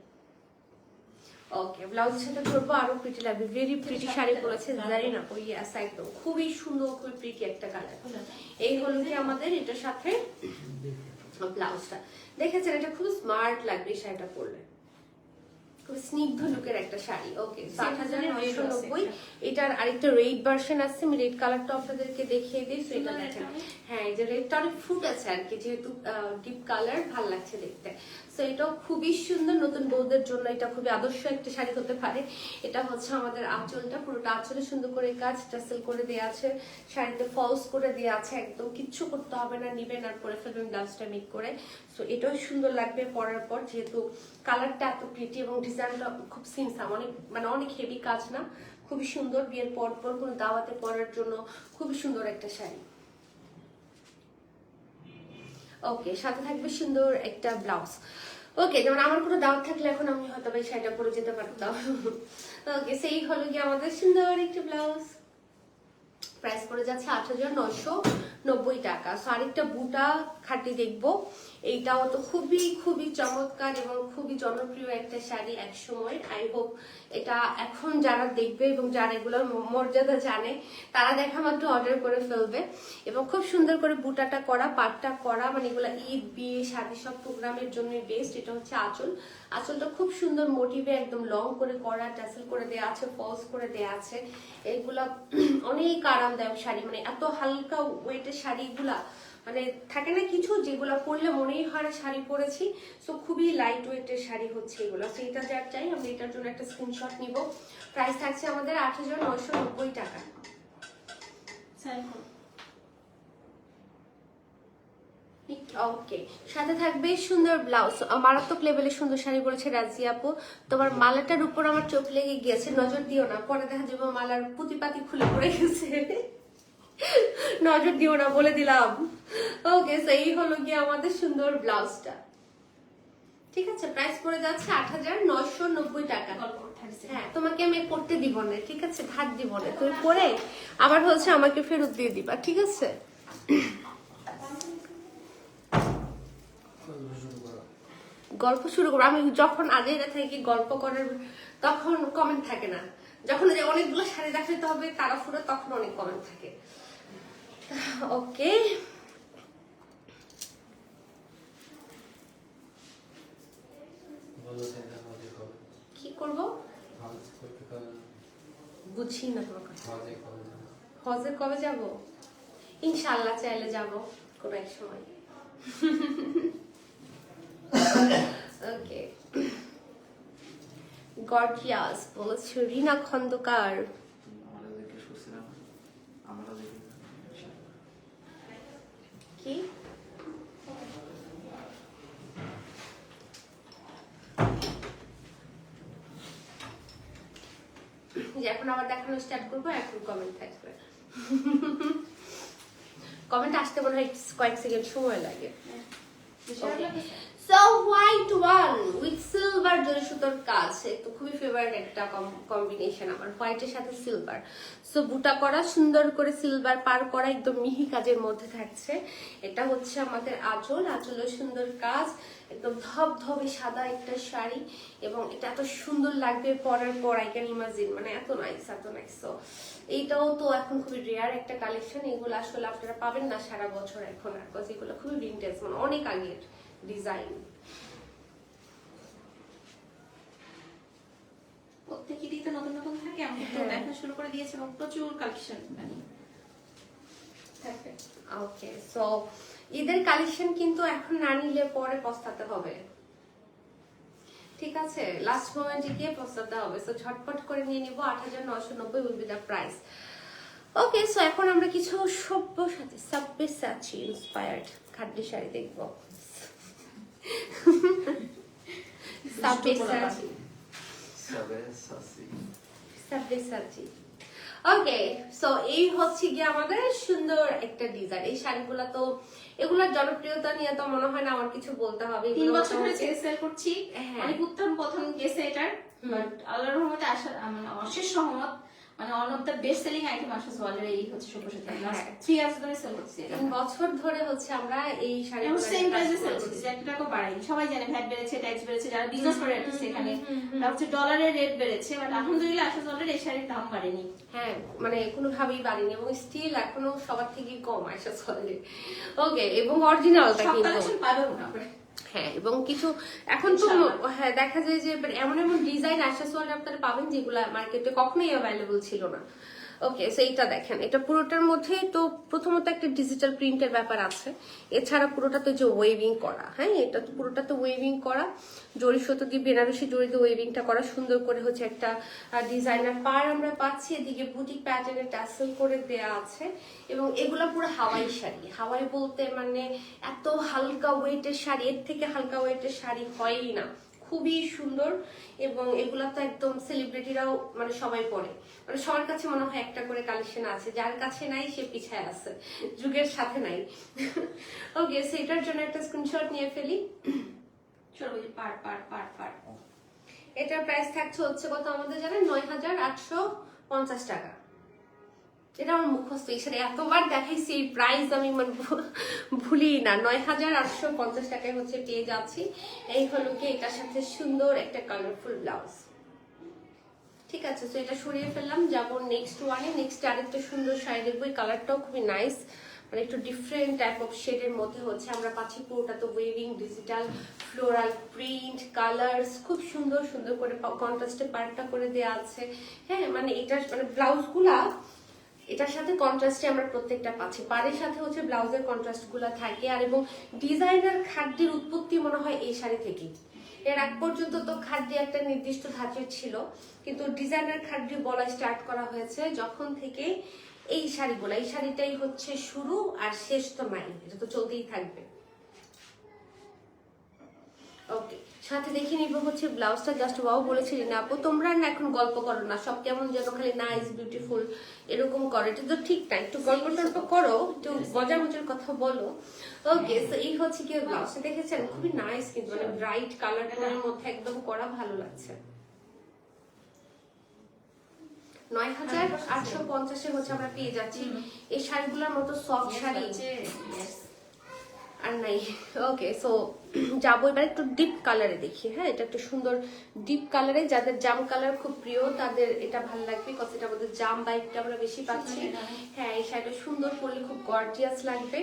Speaker 1: ওকে, ব্লাউজের সাথে করবো, আরো প্রিটি লাগবে। ভেরি প্রিটি শাড়ি পরেছে জারিনা আপু, ইয়েস একদম খুবই সুন্দর, খুবই প্রিটি একটা কালার। এই হলো কি আমাদের এটার সাথে ব্লাউজটা, দেখেছেন? এটা খুব স্মার্ট লাগবে এই শাড়িটা পরলে, খুব স্নিগ্ধ লুকের একটা শাড়ি। ওকে, ৮,৯৯০। এটার আরেকটা রেড ভার্সন আছে, আমি রেড কালারটা আপনাদেরকে দেখিয়ে দিই। এটা দেখেন, হ্যাঁ, এই যে রেডটা অনেক ফুট আছে আর কি, যেহেতু ডিপ কালার, ভাল লাগছে দেখতে। সো এটাও খুবই সুন্দর, নতুন বউদের জন্য এটা খুবই আদর্শ একটা শাড়ি হতে পারে। এটা হচ্ছে আমাদের আঁচলটা, পুরোটা আঁচলে সুন্দর করে কাজ টাসেল করে দেওয়া আছে, শাড়িতে ফলস করে দেওয়া আছে, একদম কিচ্ছু করতে হবে না, নিবেন আর পরে ফেলবেন ব্লাউজটা মেক করে। সো এটাও সুন্দর লাগবে পরার পর, যেহেতু কালারটা এত প্রিটি এবং ডিজাইনটা খুব সিমসাম, অনেক মানে অনেক হেভি কাজ না, খুবই সুন্দর। বিয়ের পর কোনো দাওয়াতে পরার জন্য খুবই সুন্দর একটা শাড়ি। ওকে, সাথে থাকবে সুন্দর একটা ব্লাউজ। ওকে, যেমন আমার কোনো দাওয়াত থাকলে এখন আমি হয়তো এই শাড়িটা পরে যেতে পারতাম। ওকে, সেই হলো কি আমাদের সুন্দর একটা ব্লাউজ। প্রাইস পড়ে যাচ্ছে 90 টাকা। সো আরেকটা বুটা খাটি দেখবো, এইটাও তো খুবই খুবই চমৎকার এবং খুবই জনপ্রিয় একটা শাড়ি এক সময়। আই হোপ এটা এখন যারা দেখবে এবং যারা এগুলোর মর্যাদা জানে তারা দেখা মাত্র অর্ডার করে ফেলবে। এবং খুব সুন্দর করে বুটাটা করা, পাটটা করা, মানে এগুলো ঈদ, বিয়ে, শাদী সব প্রোগ্রামের জন্য বেস্ট। এটা হচ্ছে আঁচল, আঁচলটা খুব সুন্দর মোটিভে একদম লং করে করা, টাসেল করে দেওয়া আছে, ফলস করে দেওয়া আছে। এগুলা অনেক আরামদায়ক শাড়ি, মানে এত হালকা ওয়েটের শাড়িগুলা, মানে থাকে না কিছু যেগুলো পরলে মনেই হয় না শাড়ি পরেছি। সো খুবই লাইট ওয়েটের শাড়ি হচ্ছে এগুলো। সো এটা যার চাই আমরা এটার জন্য একটা স্ক্রিনশট নিব। প্রাইস থাকছে আমাদের 8990 টাকা। ওকে, সাথে থাকবে সুন্দর ব্লাউজ, মারাত্মক লেভেলের সুন্দর শাড়ি বলেছে রাজি আপু। তোমার মালাটার উপর আমার চোখ লেগে গিয়েছে, নজর দিও না, পরে দেখা যাবে মালার পুঁতিপাতি খুলে পড়ে গেছে। নজর দিও না বলে দিলাম। ওকে, সো এই হলো গিয়ে আমাদের সুন্দর ব্লাউজটা। ঠিক আছে, প্রাইস পড়ে যাচ্ছে 8990 টাকা। হ্যাঁ, তোমাকে আমি করতে দিব না, ঠিক আছে, ধার দিব না, তুমি পরে আবার হচ্ছে আমাকে ফেরত দিয়ে দিবা, ঠিক আছে? গল্প শুরু করবো আমি যখন আগে থাকি গল্প করার, তখন কমেন্ট থাকে না। যখন অনেকগুলো শাড়ি দেখাতে হবে তারা ফুরে, তখন অনেক কমেন্ট থাকে। ওকে, কি করবো বুঝি না তোমার কথা। হজে কবে যাব? ইনশাআল্লাহ চাইলে যাব কোন এক সময়। ওকে, গর্জিয়াস বলেছে রিনা খন্দকার। কি এখন আবার দেখানো স্টার্ট করবো, এখন কমেন্ট থাকবে। কমেন্ট আসতে মনে হয় কয়েক সেকেন্ড সময় লাগে। So white one with silver জরি সুতোর কাজ, তো খুবই ফেভারিট একটা কম্বিনেশন আমার, হোয়াইটের সাথে সিলভার। সো বুটা করা, সুন্দর করে সিলভার পার করা, একদম মিহি কাজের মধ্যে থাকছে। এটা হচ্ছে আমাদের আঁচল, আঁচলের সুন্দর কাজ, একদম ধবধবে সাদা একটা শাড়ি, এবং এটা এত সুন্দর লাগবে পরার পর, আই ক্যান ইমাজিন, মানে এত নাইস, এত নাইস। সো এইটাও তো এখন খুবই রেয়ার একটা কালেকশন, এগুলো আসলে আপনারা পাবেন না সারা বছর এখন আর, বিকজ এগুলো খুবই ভিনটেজ, মানে অনেক আগের ডিজাইন।
Speaker 2: প্রত্যেকেরই তো নতুন নতুন থাকে, আমি তো দেখা শুরু করে দিয়েছি এবং প্রচুর কালেকশন মানে
Speaker 1: ওকে, সো ঈদের কালেকশন কিন্তু এখন না নিলে পরে পস্তাতে হবে, ঠিক আছে? লাস্ট মোমেন্টে গিয়ে পস্তাতে হবে। সো ঝটপট করে নিয়ে নিব, 8990 will be the price. Okay, so এখন আমরা কিছু সব্যসাচী সাব্যসাচী ইন্সপায়ার্ড খাদ্য শাড়ি দেখবো। সাব্যসাচী। ওকে, সো এই হচ্ছে গিয়ে আমাদের সুন্দর একটা ডিজাইন। এই শাড়িগুলো তো, এগুলোর জনপ্রিয়তা নিয়ে তো মনে হয় না আমার কিছু বলতে হবে।
Speaker 2: 3 বছর ধরে সেল করছি, অনেক প্রথম গেছে এটার, বাট আল্লাহর রহমতে মানে অশেষ রহমত, মানে one of the best selling item Asha's ওয়ালের এই হচ্ছে সব্যসাচী। 3 ইয়ার্স ধরে সেল করছি,
Speaker 1: 3 বছর ধরে হচ্ছে আমরা এই শাড়িগুলো
Speaker 2: সেম প্রাইসে সেল করছি, 1 টাকা বাড়াইনি। সবাই জানে ভ্যাট বেড়েছে, ট্যাক্স বেড়েছে, যারা বিজনেস করে রাখছে এখানে, তার হচ্ছে ডলারের রেট বেড়েছে, বাট আলহামদুলিল্লাহ আশাস ওয়ালের এই শাড়ির দাম বাড়েনি।
Speaker 1: হ্যাঁ, মানে কোনোভাবেই বাড়েনি, এবং স্টিল এখনো সবার থেকে কম আশাস ওয়ালের। ওকে, এবং অরিজিনালটা
Speaker 2: সব
Speaker 1: কিন্তু
Speaker 2: কালেকশন পাবেন না করে।
Speaker 1: হ্যাঁ, এবং কিছু এখন তো হ্যাঁ দেখা যায় যে এমন এমন ডিজাইন অ্যাক্সেসরি আপনারা পাবেন যেগুলো মার্কেটে কখনোই অ্যাভেলেবল ছিল না। ওকে, সো এইটা দেখেন, এটা পুরোটার মধ্যে তো প্রথমত একটা ডিজিটাল প্রিন্টের ব্যাপার আছে, এছাড়া পুরোটা তো যে ওয়েভিং করা, হ্যাঁ এটা তো পুরোটা তো ওয়েভিং করা, জরি সুতো দিয়ে বেনারসি জড়ি দিয়ে ওয়েভিংটা করা, সুন্দর করে হচ্ছে একটা ডিজাইনার পার আমরা পাচ্ছি, এদিকে বুটিক প্যাটার্নের টাসেল করে দেয়া আছে, এবং এগুলা পুরো হাওয়াই শাড়ি। হাওয়াই বলতে মানে এত হালকা ওয়েটের শাড়ি, এর থেকে হালকা ওয়েটের শাড়ি হয়ই না, খুবই সুন্দর। এবং এগুলা তো একদম সেলিব্রিটিরাও মানে সবাই পরে, মানে সবার কাছে মনে হয় একটা করে কালেকশন আছে, যার কাছে নাই সে পিছায় আছে, যুগের সাথে নাই। ওকে, সেটার জন্য একটা স্ক্রিনশট নিয়ে ফেলি।
Speaker 2: চলো পার পার পার পার
Speaker 1: এটার প্রাইস থাকছে হচ্ছে কত আমাদের জানেন, 9850 টাকা। এটা আমার মুখস্থ, এই শাড়ি এতবার দেখাইছি, এই প্রাইস আমি মানে ভুলি না। ৯,৮৫০ টাকায় হচ্ছে পেয়ে যাচ্ছি। এই হলো কি এটার সাথে সুন্দর একটা কালারফুল ব্লাউজ। ঠিক আছে, তো এটা সরিয়ে ফেললাম, যাবো নেক্সট ওয়ানে। নেক্সট আরেকটা সুন্দর শাড়ি দেখবো, এই কালারটাও খুবই নাইস, মানে একটু ডিফারেন্ট টাইপ অফ শেডের মধ্যে হচ্ছে আমরা পাচ্ছি। পুরোটা তো weaving digital floral print colours, খুব সুন্দর সুন্দর করে কন্ট্রাস্টে পার্টটা করে দেওয়া আছে। হ্যাঁ, মানে এটার মানে ব্লাউজগুলা এটার সাথে কন্ট্রাস্টে আমরা প্রত্যেকটা পাচ্ছি। পাড়ের সাথে হচ্ছে ব্লাউজের কন্ট্রাস্ট গুলা থাকে। আর এবং ডিজাইনার খাদ্যের উৎপত্তি মনে হয় এই শাড়ি থেকেই। এর আগ পর্যন্ত তো খাদ্য একটা নির্দিষ্ট ধাঁচের ছিল, কিন্তু ডিজাইনার খাদ্য বলা স্টার্ট করা হয়েছে যখন থেকে এই শাড়িগুলা, এই শাড়িটাই হচ্ছে শুরু, আর শেষ তো নাই, এটা তো চলতেই থাকবে। ওকে, সাথে দেখে নিব হচ্ছে ব্লাউজটা। জাস্ট ওয়াও বলেছিলি না আপু, তোমরা না এখন গল্প করো না, সব কেমন যেন খালি নাইস বিউটিফুল এরকম করো, এটা তো ঠিক না। একটু গল্প টল্প করো, একটু মজার মজার কথা বলো। ওকে, তো এই হচ্ছে কি ব্লাউজটা দেখেছেন, খুবই নাইস, কিন্তু মানে ব্রাইট কালারটার মধ্যে একদম করা, ভালো লাগছে। ৯,৮৫০ হচ্ছে আমরা পেয়ে যাচ্ছি এই শাড়িগুলোর মতো সফট শাড়ি আর নাই। ওকে, সো যাবো এবার একটু ডিপ কালারে দেখি। হ্যাঁ, এটা একটু সুন্দর ডিপ কালারে, যাদের জাম কালার খুব প্রিয় তাদের এটা ভালো লাগবে, বিকজ এটা আমাদের জাম বাইকটা আমরা বেশি পাচ্ছি। হ্যাঁ, এই শাড়িটা সুন্দর পরলে খুব গর্জিয়াস লাগবে।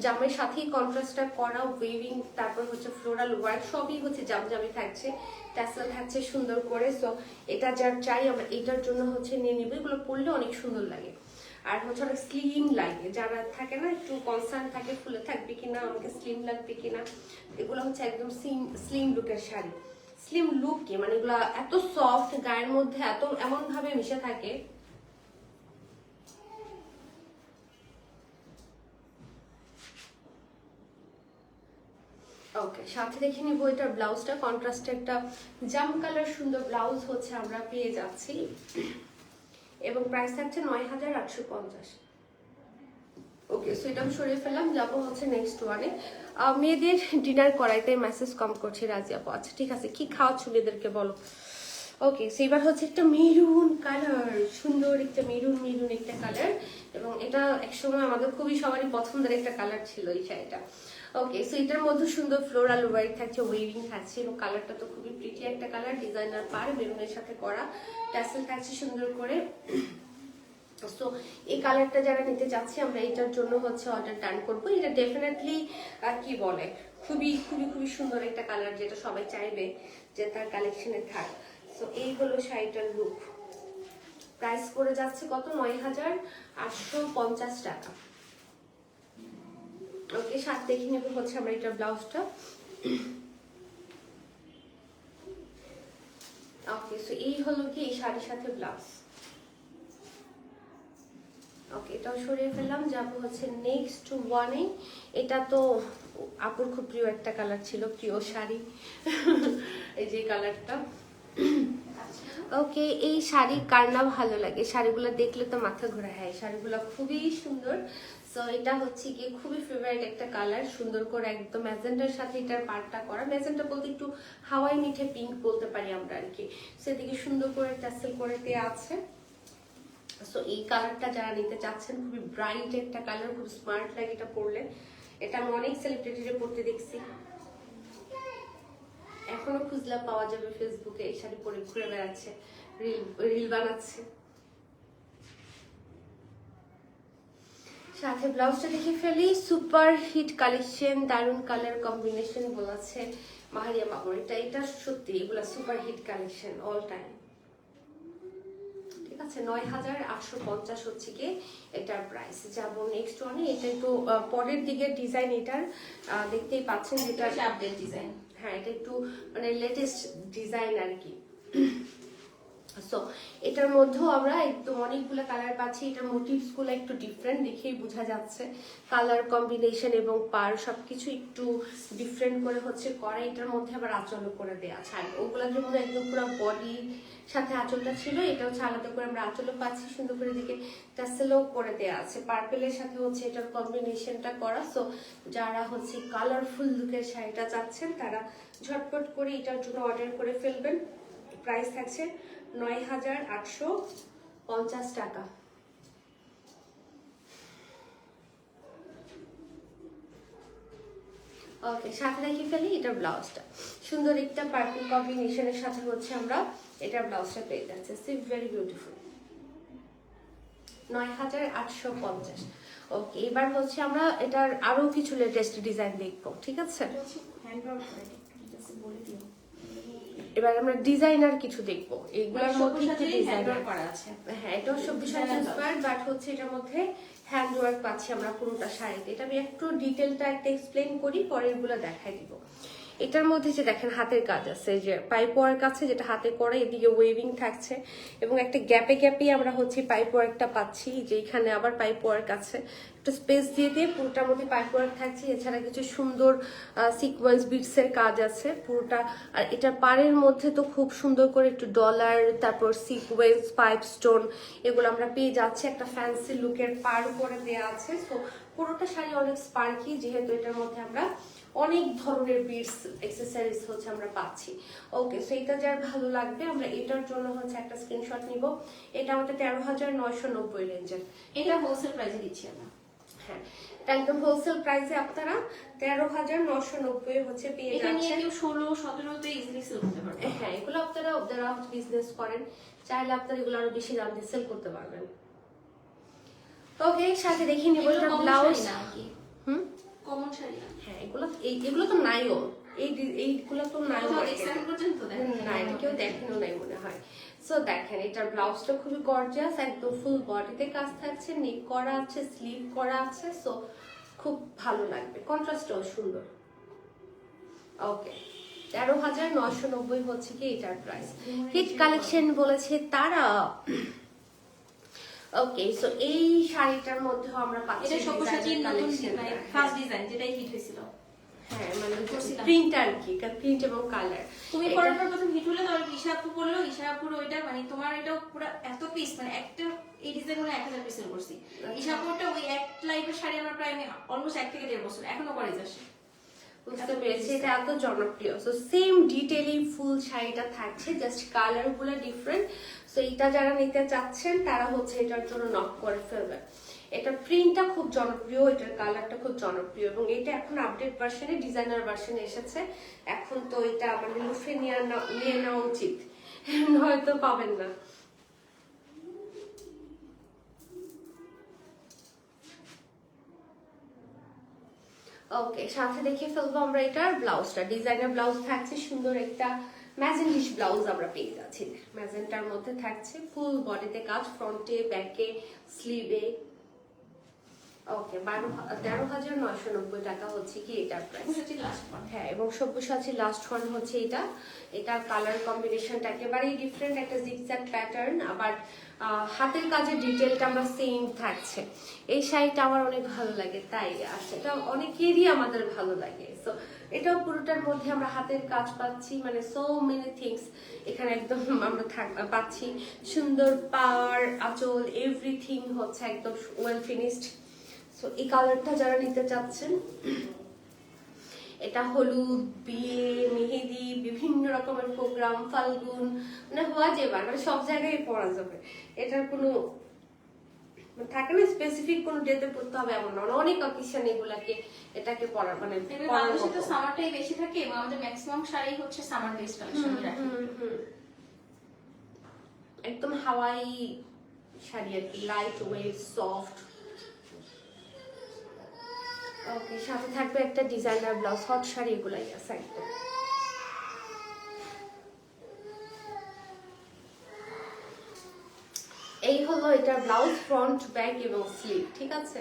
Speaker 1: জামের সাথেই কন্ট্রাস্টটা করা ওয়েভিং, তারপর হচ্ছে ফ্লোরাল ওয়ার্ক সবই হচ্ছে জামজামি থাকছে, ট্যাসেল থাকছে সুন্দর করে। সো এটা যার চাই আমরা এটার জন্য হচ্ছে নিয়ে নিব। এগুলো পরলে অনেক সুন্দর লাগে, আর হচ্ছে অনেক স্লিম লাগে। যারা থাকে না একটু কনসার্ন থাকে ফুলে থাকবে কিনা, আমাকে স্লিম লাগবে কিনা, এগুলো হচ্ছে একদম স্লিম লুকের শাড়ি। স্লিম লুক কি মানে এগুলো এত সফট, গায়ের মধ্যে এত এমন ভাবে মিশে থাকে। ওকে, সাথে দেখে নিব এটার ব্লাউজটা। কন্ট্রাস্টে একটা জাম কালার সুন্দর ব্লাউজ হচ্ছে আমরা পেয়ে যাচ্ছি, এবং প্রাইস থাকছে ৯,৮৫০। ওকে, সো এটা আমি সরিয়ে ফেললাম, যাবো হচ্ছে নেক্সট ওয়ানে। মেয়েদের ডিনার করাইতে মেসেজ কম করছে রাজি আপু। আচ্ছা ঠিক আছে, কি খাওয়াচ্ছ মেয়েদেরকে বলো। ওকে, সো এবার হচ্ছে একটা মেরুন কালার, সুন্দর একটা মেরুন একটা কালার, এবং এটা একসময় আমাদের খুবই সবারই পছন্দের একটা কালার ছিল এই শাড়িটা। ওকে, সো এটার মধ্যে সুন্দর ফ্লোরাল ওয়ার্ক থাকছে, ওয়েভিং থাকছে, এবং কালারটা তো খুবই প্রিটি একটা কালার, ডিজাইনার পার বেরুনের সাথে করা, ট্যাসেল থাকছে সুন্দর করে। সো এই কালারটা যারা নিতে চাচ্ছি আমরা এটার জন্য হচ্ছে অর্ডার ডান করবো। এটা ডেফিনেটলি কি বলে খুবই খুবই খুবই সুন্দর একটা কালার, যেটা সবাই চাইবে যে তার কালেকশনে থাক। সো এই হলো শাড়িটার লুক। প্রাইস করে যাচ্ছে কত, ৯,৮৫০ টাকা। ওকে, সাথে দেখে নেবো হচ্ছে আমরা এটার ব্লাউজটা। ওকে, সো এই হলো কি এই শাড়ির সাথে ব্লাউজ। ওকে, এটাও সরিয়ে ফেললাম, যাবো হচ্ছে নেক্সট ওয়ানে। এটা তো আপুর খুব প্রিয় একটা কালার ছিল, প্রিয় শাড়ি এই যে কালারটা। ওকে, এই শাড়ি কার না ভালো লাগে, শাড়িগুলো দেখলে তো মাথা ঘোরা। হয়, শাড়িগুলো খুবই সুন্দর। সো এটা হচ্ছে কি খুবই ফেভারিট একটা কালার, সুন্দর করে একদম ম্যাজেন্টার সাথে এটার পার্টটা করা। ম্যাজেন্টা বলতে একটু হাওয়াই মিঠে পিঙ্ক বলতে পারি আমরা আর কি। সেদিকে সুন্দর করে টাসেল করে দেওয়া আছে। সো এই কালারটা যারা নিতে চাচ্ছেন, খুবই ব্রাইট একটা কালার, খুব স্মার্ট লাগে এটা পরলে। এটা আমি অনেক সেলিব্রিটিরে পরতে দেখছি, এখনো খুঁজলা পাওয়া যাবে ফেসবুকে, এই শাড়ি পরে ঘুরে বেড়াচ্ছে, রিল বানাচ্ছে। সাথে ব্লাউজটা দেখে ফেলি, সুপার হিট কালেকশন, দারুন কালার কম্বিনেশন বলেছে মাহারিয়া বাবর। এটা সত্যি এগুলা super hit collection all time. ঠিক আছে, ৯,৮৫০ হচ্ছে কি এটার প্রাইস। যাবো নেক্সট ওয়ানে। এটা একটু পরের দিকে ডিজাইন, এটার দেখতেই পাচ্ছেন যেটা
Speaker 2: আপডেট ডিজাইন।
Speaker 1: হ্যাঁ, এটা একটু মানে লেটেস্ট ডিজাইন আর কি। সো এটার মধ্যেও আমরা একদম অনেকগুলো কালার পাচ্ছি। এটার মোটিভস গুলো একটু ডিফারেন্ট, দেখেই বোঝা যাচ্ছে কালার কম্বিনেশন এবং পার সবকিছু একটু ডিফারেন্ট করে হচ্ছে করা। এটার মধ্যে আবার আঁচলও করে দেওয়া আছে, ওগুলোর জন্য একদম পুরো বডির সাথে আঁচলটা ছিল, এটা হচ্ছে আলাদা করে আমরা আঁচলও পাচ্ছি, সুন্দর করে দিকে টাসেলও করে দেওয়া আছে। পার্পেলের সাথে হচ্ছে এটার কম্বিনেশনটা করা। সো যারা হচ্ছে কালারফুল লুকের শাড়িটা চাচ্ছেন তারা ঝটপট করে এটার জন্য অর্ডার করে ফেলবেন। প্রাইস থাকছে ৯,৮৫০ টাকা। ওকে, সাথে দেখি ফেলি এটা ব্লাউজটা সুন্দর একটা পার্পল কম্বিনেশনের সাথে হচ্ছে আমরা এটা ব্লাউজটা পেয়ে যাচ্ছে। C very beautiful, 9850। ওকে, এবার হচ্ছে আমরা এটার আরো কিছু লেটেস্ট ডিজাইন দেখবো, ঠিক আছে?
Speaker 2: বলে দিও।
Speaker 1: এবার আমরা ডিজাইনার কিছু দেখবো, এইগুলোর মধ্যে একটু ডিজাইনার
Speaker 2: করা আছে।
Speaker 1: হ্যাঁ, এটা সবজি সাথে ইন্সপায়ার্ড, বাট হচ্ছে এটার মধ্যে হ্যান্ড ওয়ার্ক পাচ্ছি আমরা পুরোটা শাড়িতে। এটা আমি একটু ডিটেলটা একটা এক্সপ্লেইন করি, পরে এগুলো দেখাই দিব। এটার মধ্যে যে দেখেন হাতের কাজ আছে, যে পাইপ ওয়ার্ক আছে যেটা হাতে করে, এদিকে ওয়েভিং থাকছে এবং একটা গ্যাপে গ্যাপে আমরা হচ্ছে পাইপ ওয়ার্কটা পাচ্ছি, যে এখানে আবার পাইপ ওয়ার্ক আছে, একটা স্পেস দিয়ে দিয়ে পুরোটার মধ্যে পাইপ ওয়ার্ক থাকছে। এছাড়া কিছু সুন্দর সিকোয়েন্স বিটস এর কাজ আছে পুরোটা। আর এটা পাড়ের মধ্যে তো খুব সুন্দর করে একটু ডলার, তারপর সিকোয়েন্স, পাইপ স্টোন, এগুলো আমরা পেয়ে যাচ্ছি। একটা ফ্যান্সি লুকের পাড় করে দেওয়া আছে। সো পুরোটা শাড়ি অনেক স্পার্কি, যেহেতু এটার মধ্যে আমরা অনেক ধরনের বিটস অ্যাক্সেসরিজ হচ্ছে আমরা পাচ্ছি। ওকে, সো এটা যার ভালো লাগবে আমরা এটার জন্য হচ্ছে একটা স্ক্রিনশট নিব। এটা আমাদের 13,990 রেঞ্জের।
Speaker 2: এটা হোলসেল প্রাইসে দিচ্ছি আমরা।
Speaker 1: হ্যাঁ, এটা একদম হোলসেল প্রাইসে আপনারা 13,990 হচ্ছে পেয়ে
Speaker 2: এটা নিয়ে
Speaker 1: যাচ্ছেন।
Speaker 2: কেউ 16-17 তে ইজিলি সেল করতে পারবে।
Speaker 1: হ্যাঁ, এগুলো আপনারা যারা বিজনেস করেন চাইলে আপনারা এগুলো আরো বেশি দাম দিয়ে সেল করতে পারবেন। ওকে, সাথে দেখি নিব এটা ব্লাউজ। হুম,
Speaker 2: কমন শাড়ি।
Speaker 1: হ্যাঁ, এগুলো তো নাইও, এইগুলো তো নাইও না, এটা কেউ দেখেনও নাই মনে হয়। সো দেখেন এটার ব্লাউজটা খুবই গর্জিয়াস, একদম ফুল বডিতে কাজ থাকছে, নেক করা আছে, স্লিভ করা আছে। সো খুব ভালো লাগবে, কন্ট্রাস্টও সুন্দর। ওকে, 13,990 হচ্ছে কি এটার প্রাইস। হিট কালেকশন বলেছে তারা। ওকে, সো এই শাড়িটার মধ্যে আমরা পাচ্ছি
Speaker 2: এটা সব্যসাচীর নতুন মানে ফার্স্ট ডিজাইন, যেটাই হিট হয়েছিল।
Speaker 1: হ্যাঁ, মানে প্রিন্ট আর কি, প্রিন্ট এবং কালার।
Speaker 2: তুমি পরার পর প্রথম হিট হলে তারপর ঈশা আপু বললো, ঈশা আপুর ওইটা মানে তোমার এটা পুরো এত পিস, মানে একটা এই ডিজাইন মানে 1000 পিস সেল করছি। ঈশা আপুরটা ওই এক লাইফের শাড়ি আমরা প্রায় আমি অলমোস্ট 1 থেকে 1.5 বছর এখনো পরে যাচ্ছে।
Speaker 1: বুঝতে পেরেছি, এটা এত জনপ্রিয়। সো সেম ডিটেইলিং ফুল শাড়িটা থাকছে, জাস্ট কালার গুলো ডিফারেন্ট। সো এটা যারা নিতে চাচ্ছেন তারা হচ্ছে এটার জন্য নক করে ফেলবেন। এটা প্রিন্টটা খুব জনপ্রিয়, এটার কালারটা খুব জনপ্রিয় এবং এটা এখন আপডেট ভার্সনে, ডিজাইনার ভার্সনে এসেছে। এখন তো এটা মানে লুফে নিয়ে নেওয়া উচিত, হয়তো পাবেন না। ওকে, সাথে দেখে ফেলবো আমরা এটার ব্লাউজটা। ডিজাইনার ব্লাউজ থাকছে, সুন্দর একটা ম্যাজেন্টিশ ব্লাউজ আমরা পেয়ে যাচ্ছি। ম্যাজেন্টার মধ্যে থাকছে, ফুল বডিতে কাজ, ফ্রন্টে, ব্যাকে, স্লিভে। ওকে, 13,990 টাকা হচ্ছে কি এটার প্রাইস। হ্যাঁ, এবং সব্যসাচী লাস্ট ওয়ান হচ্ছে এটা। এটার কালার কম্বিনেশনটা একেবারেই ডিফারেন্ট, একটা জিগজ্যাগ প্যাটার্ন, আবার হাতের কাজের ডিটেলটা আমরা সেম থাকছে। এই শাড়িটা আমার অনেক ভালো লাগে, তাই আর সেটা অনেকেরই আমাদের ভালো লাগে। সো এটাও পুরোটার মধ্যে আমরা হাতের কাজ পাচ্ছি, মানে সো মেনি থিংস এখানে একদম আমরা পাচ্ছি। সুন্দর পার, আঁচল, এভরিথিং হচ্ছে একদম ওয়েল ফিনিশড। সো এই কালারটা যারা নিতে চাচ্ছেন, এটা হলুদ, বিয়ে, মেহেদি, বিভিন্ন রকমের প্রোগ্রাম, ফাল্গুন, মানে হওয়া যাবে, মানে সব জায়গায় পরা যাবে। এটার কোনো থাকে না স্পেসিফিক কোনো ডেতে পড়তে হবে এমন না, অনেক অকেশন এটাকে পরা মানে
Speaker 2: বাংলাদেশে তো সামারটাই বেশি থাকে এবং আমাদের ম্যাক্সিমাম শাড়ি হচ্ছে সামার বেসড কালেকশন রাখি।
Speaker 1: একদম হাওয়াই শাড়ি আর কি, লাইট ওয়েট, সফট। ওকে, সাথে থাকবে একটা ডিজাইনার ব্লাউজ, হট শাড়ি এগুলাই আছে একদম। এই হলো এটার ব্লাউজ, ফ্রন্ট, ব্যাক এবং স্লিভ, ঠিক আছে?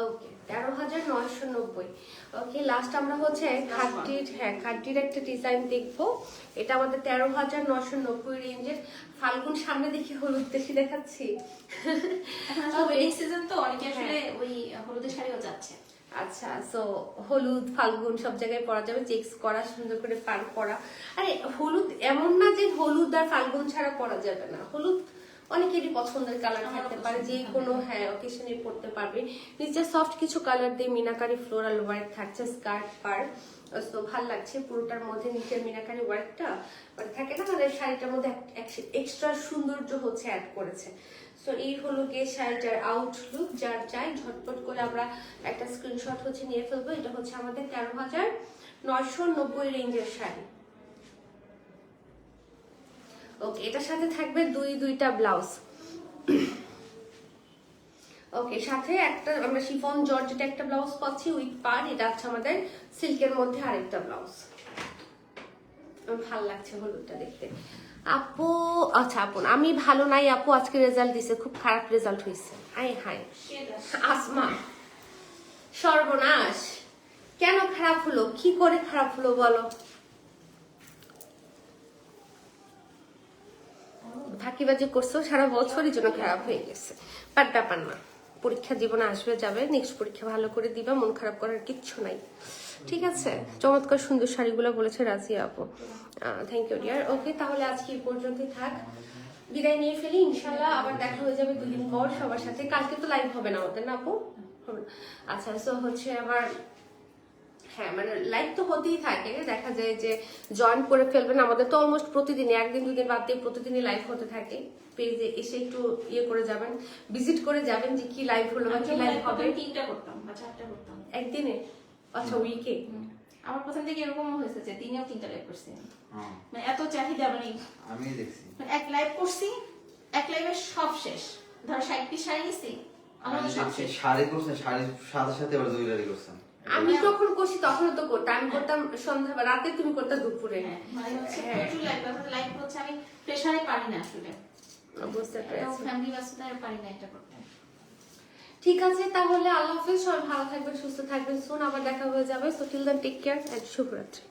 Speaker 1: ওকে, 13,990। ওকে, লাস্ট আমরা হচ্ছে খাদ্যির একটা ডিজাইন দেখবো। এটা আমাদের 13,990 রেঞ্জের। ফাল্গুন সামনে দেখি, হলুদ দেখি দেখাচ্ছি।
Speaker 2: ওয়েডিং সিজন তো অনেকে আসলে ওই হলুদের শাড়িও যাচ্ছে।
Speaker 1: আচ্ছা, সো হলুদ, ফাল্গুন সব জায়গায় পরা যাবে, চেক্স করা, সুন্দর করে পার করা। আরে হলুদ এমন না যে হলুদ আর ফাল্গুন ছাড়া পরা যাবে না, হলুদ অনেকেরই পছন্দের কালার থাকতে পারে, যে কোনো অকেশনে পড়তে পারবে। নিচে সফট কিছু কালার দিয়ে মিনাকারি ফ্লোরাল ওয়ার্ক থাকছে, স্কার্ট পার। তো ভাল লাগছে পুরোটার মধ্যে নিচের মিনাকারি ওয়ার্কটা, মানে থাকে না মানে শাড়িটার মধ্যে এক্সট্রা সৌন্দর্য হচ্ছে অ্যাড করেছে। সো তো এই হলো গিয়ে শাড়িটার আউটলুক। যার চাই ঝটপট করে আমরা একটা স্ক্রিনশট হচ্ছে নিয়ে ফেলবো। এটা হচ্ছে আমাদের 13,990 রেঞ্জের শাড়ি। ওকে, এটার সাথে থাকবে দুইটা ব্লাউজ। ওকে, সাথে একটা আমরা শিফন জর্জেট একটা ব্লাউজ পাচ্ছি উইথ পার। এটা হচ্ছে আমাদের সিল্কের মধ্যে আরেকটা ব্লাউজ। ভালো লাগছে হলুদটা দেখতে। আপু আচ্ছা আপু আমি ভালো নাই আপু, আজকে রেজাল্ট দিছে, খুব খারাপ রেজাল্ট হয়েছে। আয় হায় আসমা, সর্বনাশ, কেন খারাপ হলো, কি করে খারাপ হলো বলো? ফাঁকিবাজি করছো সারা বছরই জন্য খারাপ হয়ে গেছে, বাট ব্যাপার না, পরীক্ষা জীবনে আসবে যাবে, নেক্সট পরীক্ষা ভালো করে দিবা, মন খারাপ করার কিচ্ছু নাই, ঠিক আছে? চমৎকার সুন্দর শাড়িগুলো বলেছে রাজিয়া আপু, থ্যাংক ইউ ডিয়ার। ওকে, তাহলে আজকে এই পর্যন্তই থাক, বিদায় নিয়ে ফেলি। ইনশাল্লাহ আবার দেখা হয়ে যাবে 2 দিন পর সবার সাথে। কালকে তো লাইভ হবে না আমাদের, না আপু? আচ্ছা, সো হচ্ছে আবার হ্যাঁ মানে লাইভ তো হতেই থাকে, দেখা যায় যে জয়েন করে ফেলবেন। আমাদের তো অলমোস্ট প্রতিদিনই, 1 দিন 2 দিন বাদ দিয়ে প্রতিদিনই লাইভ হতে থাকে। পেজে এসে একটু ইয়ে করে যাবেন, ভিজিট করে যাবেন যে কি লাইভ হলো বা কি লাইভ হবে।
Speaker 2: 3টা করতাম বা 4টা করতাম
Speaker 1: একদিনে, আচ্ছা উইকে।
Speaker 2: আমার প্রথম থেকে এরকম হয়েছে যে দিনেও 3টা লাইভ করছি, মানে এত চাহিদা, মানে
Speaker 3: আমি দেখছি
Speaker 2: এক লাইভ করছি, এক লাইভে সব শেষ। ধর 60 পিস শাড়ি নিছি, আমার
Speaker 3: আমি
Speaker 2: সব
Speaker 3: দেখছি
Speaker 2: শেষ।
Speaker 3: শাড়ি করছেন, শাড়ির সাথে সাথে আবার জুয়েলারি করছেন।
Speaker 1: আমি যখন করছি তখন তো করতাম, আমি করতাম সন্ধ্যা রাতে, তুমি করতে দুপুরে।
Speaker 2: হ্যাঁ, মানে হচ্ছে প্রচুর লাইভ, তারপরে লাইভ হচ্ছে আমি প্রেসারে পারি না আসলে,
Speaker 1: বুঝতে পেরেছি।
Speaker 2: ফ্যামিলি ব্যস্ততায় পারি না এটা করতে।
Speaker 1: ঠিক আছে, তাহলে আল্লাহ হাফেজ, সবাই ভালো থাকবেন, সুস্থ থাকবেন, শুন আবার দেখা হয়ে যাবে। So till then take care and শুভরাত্রি।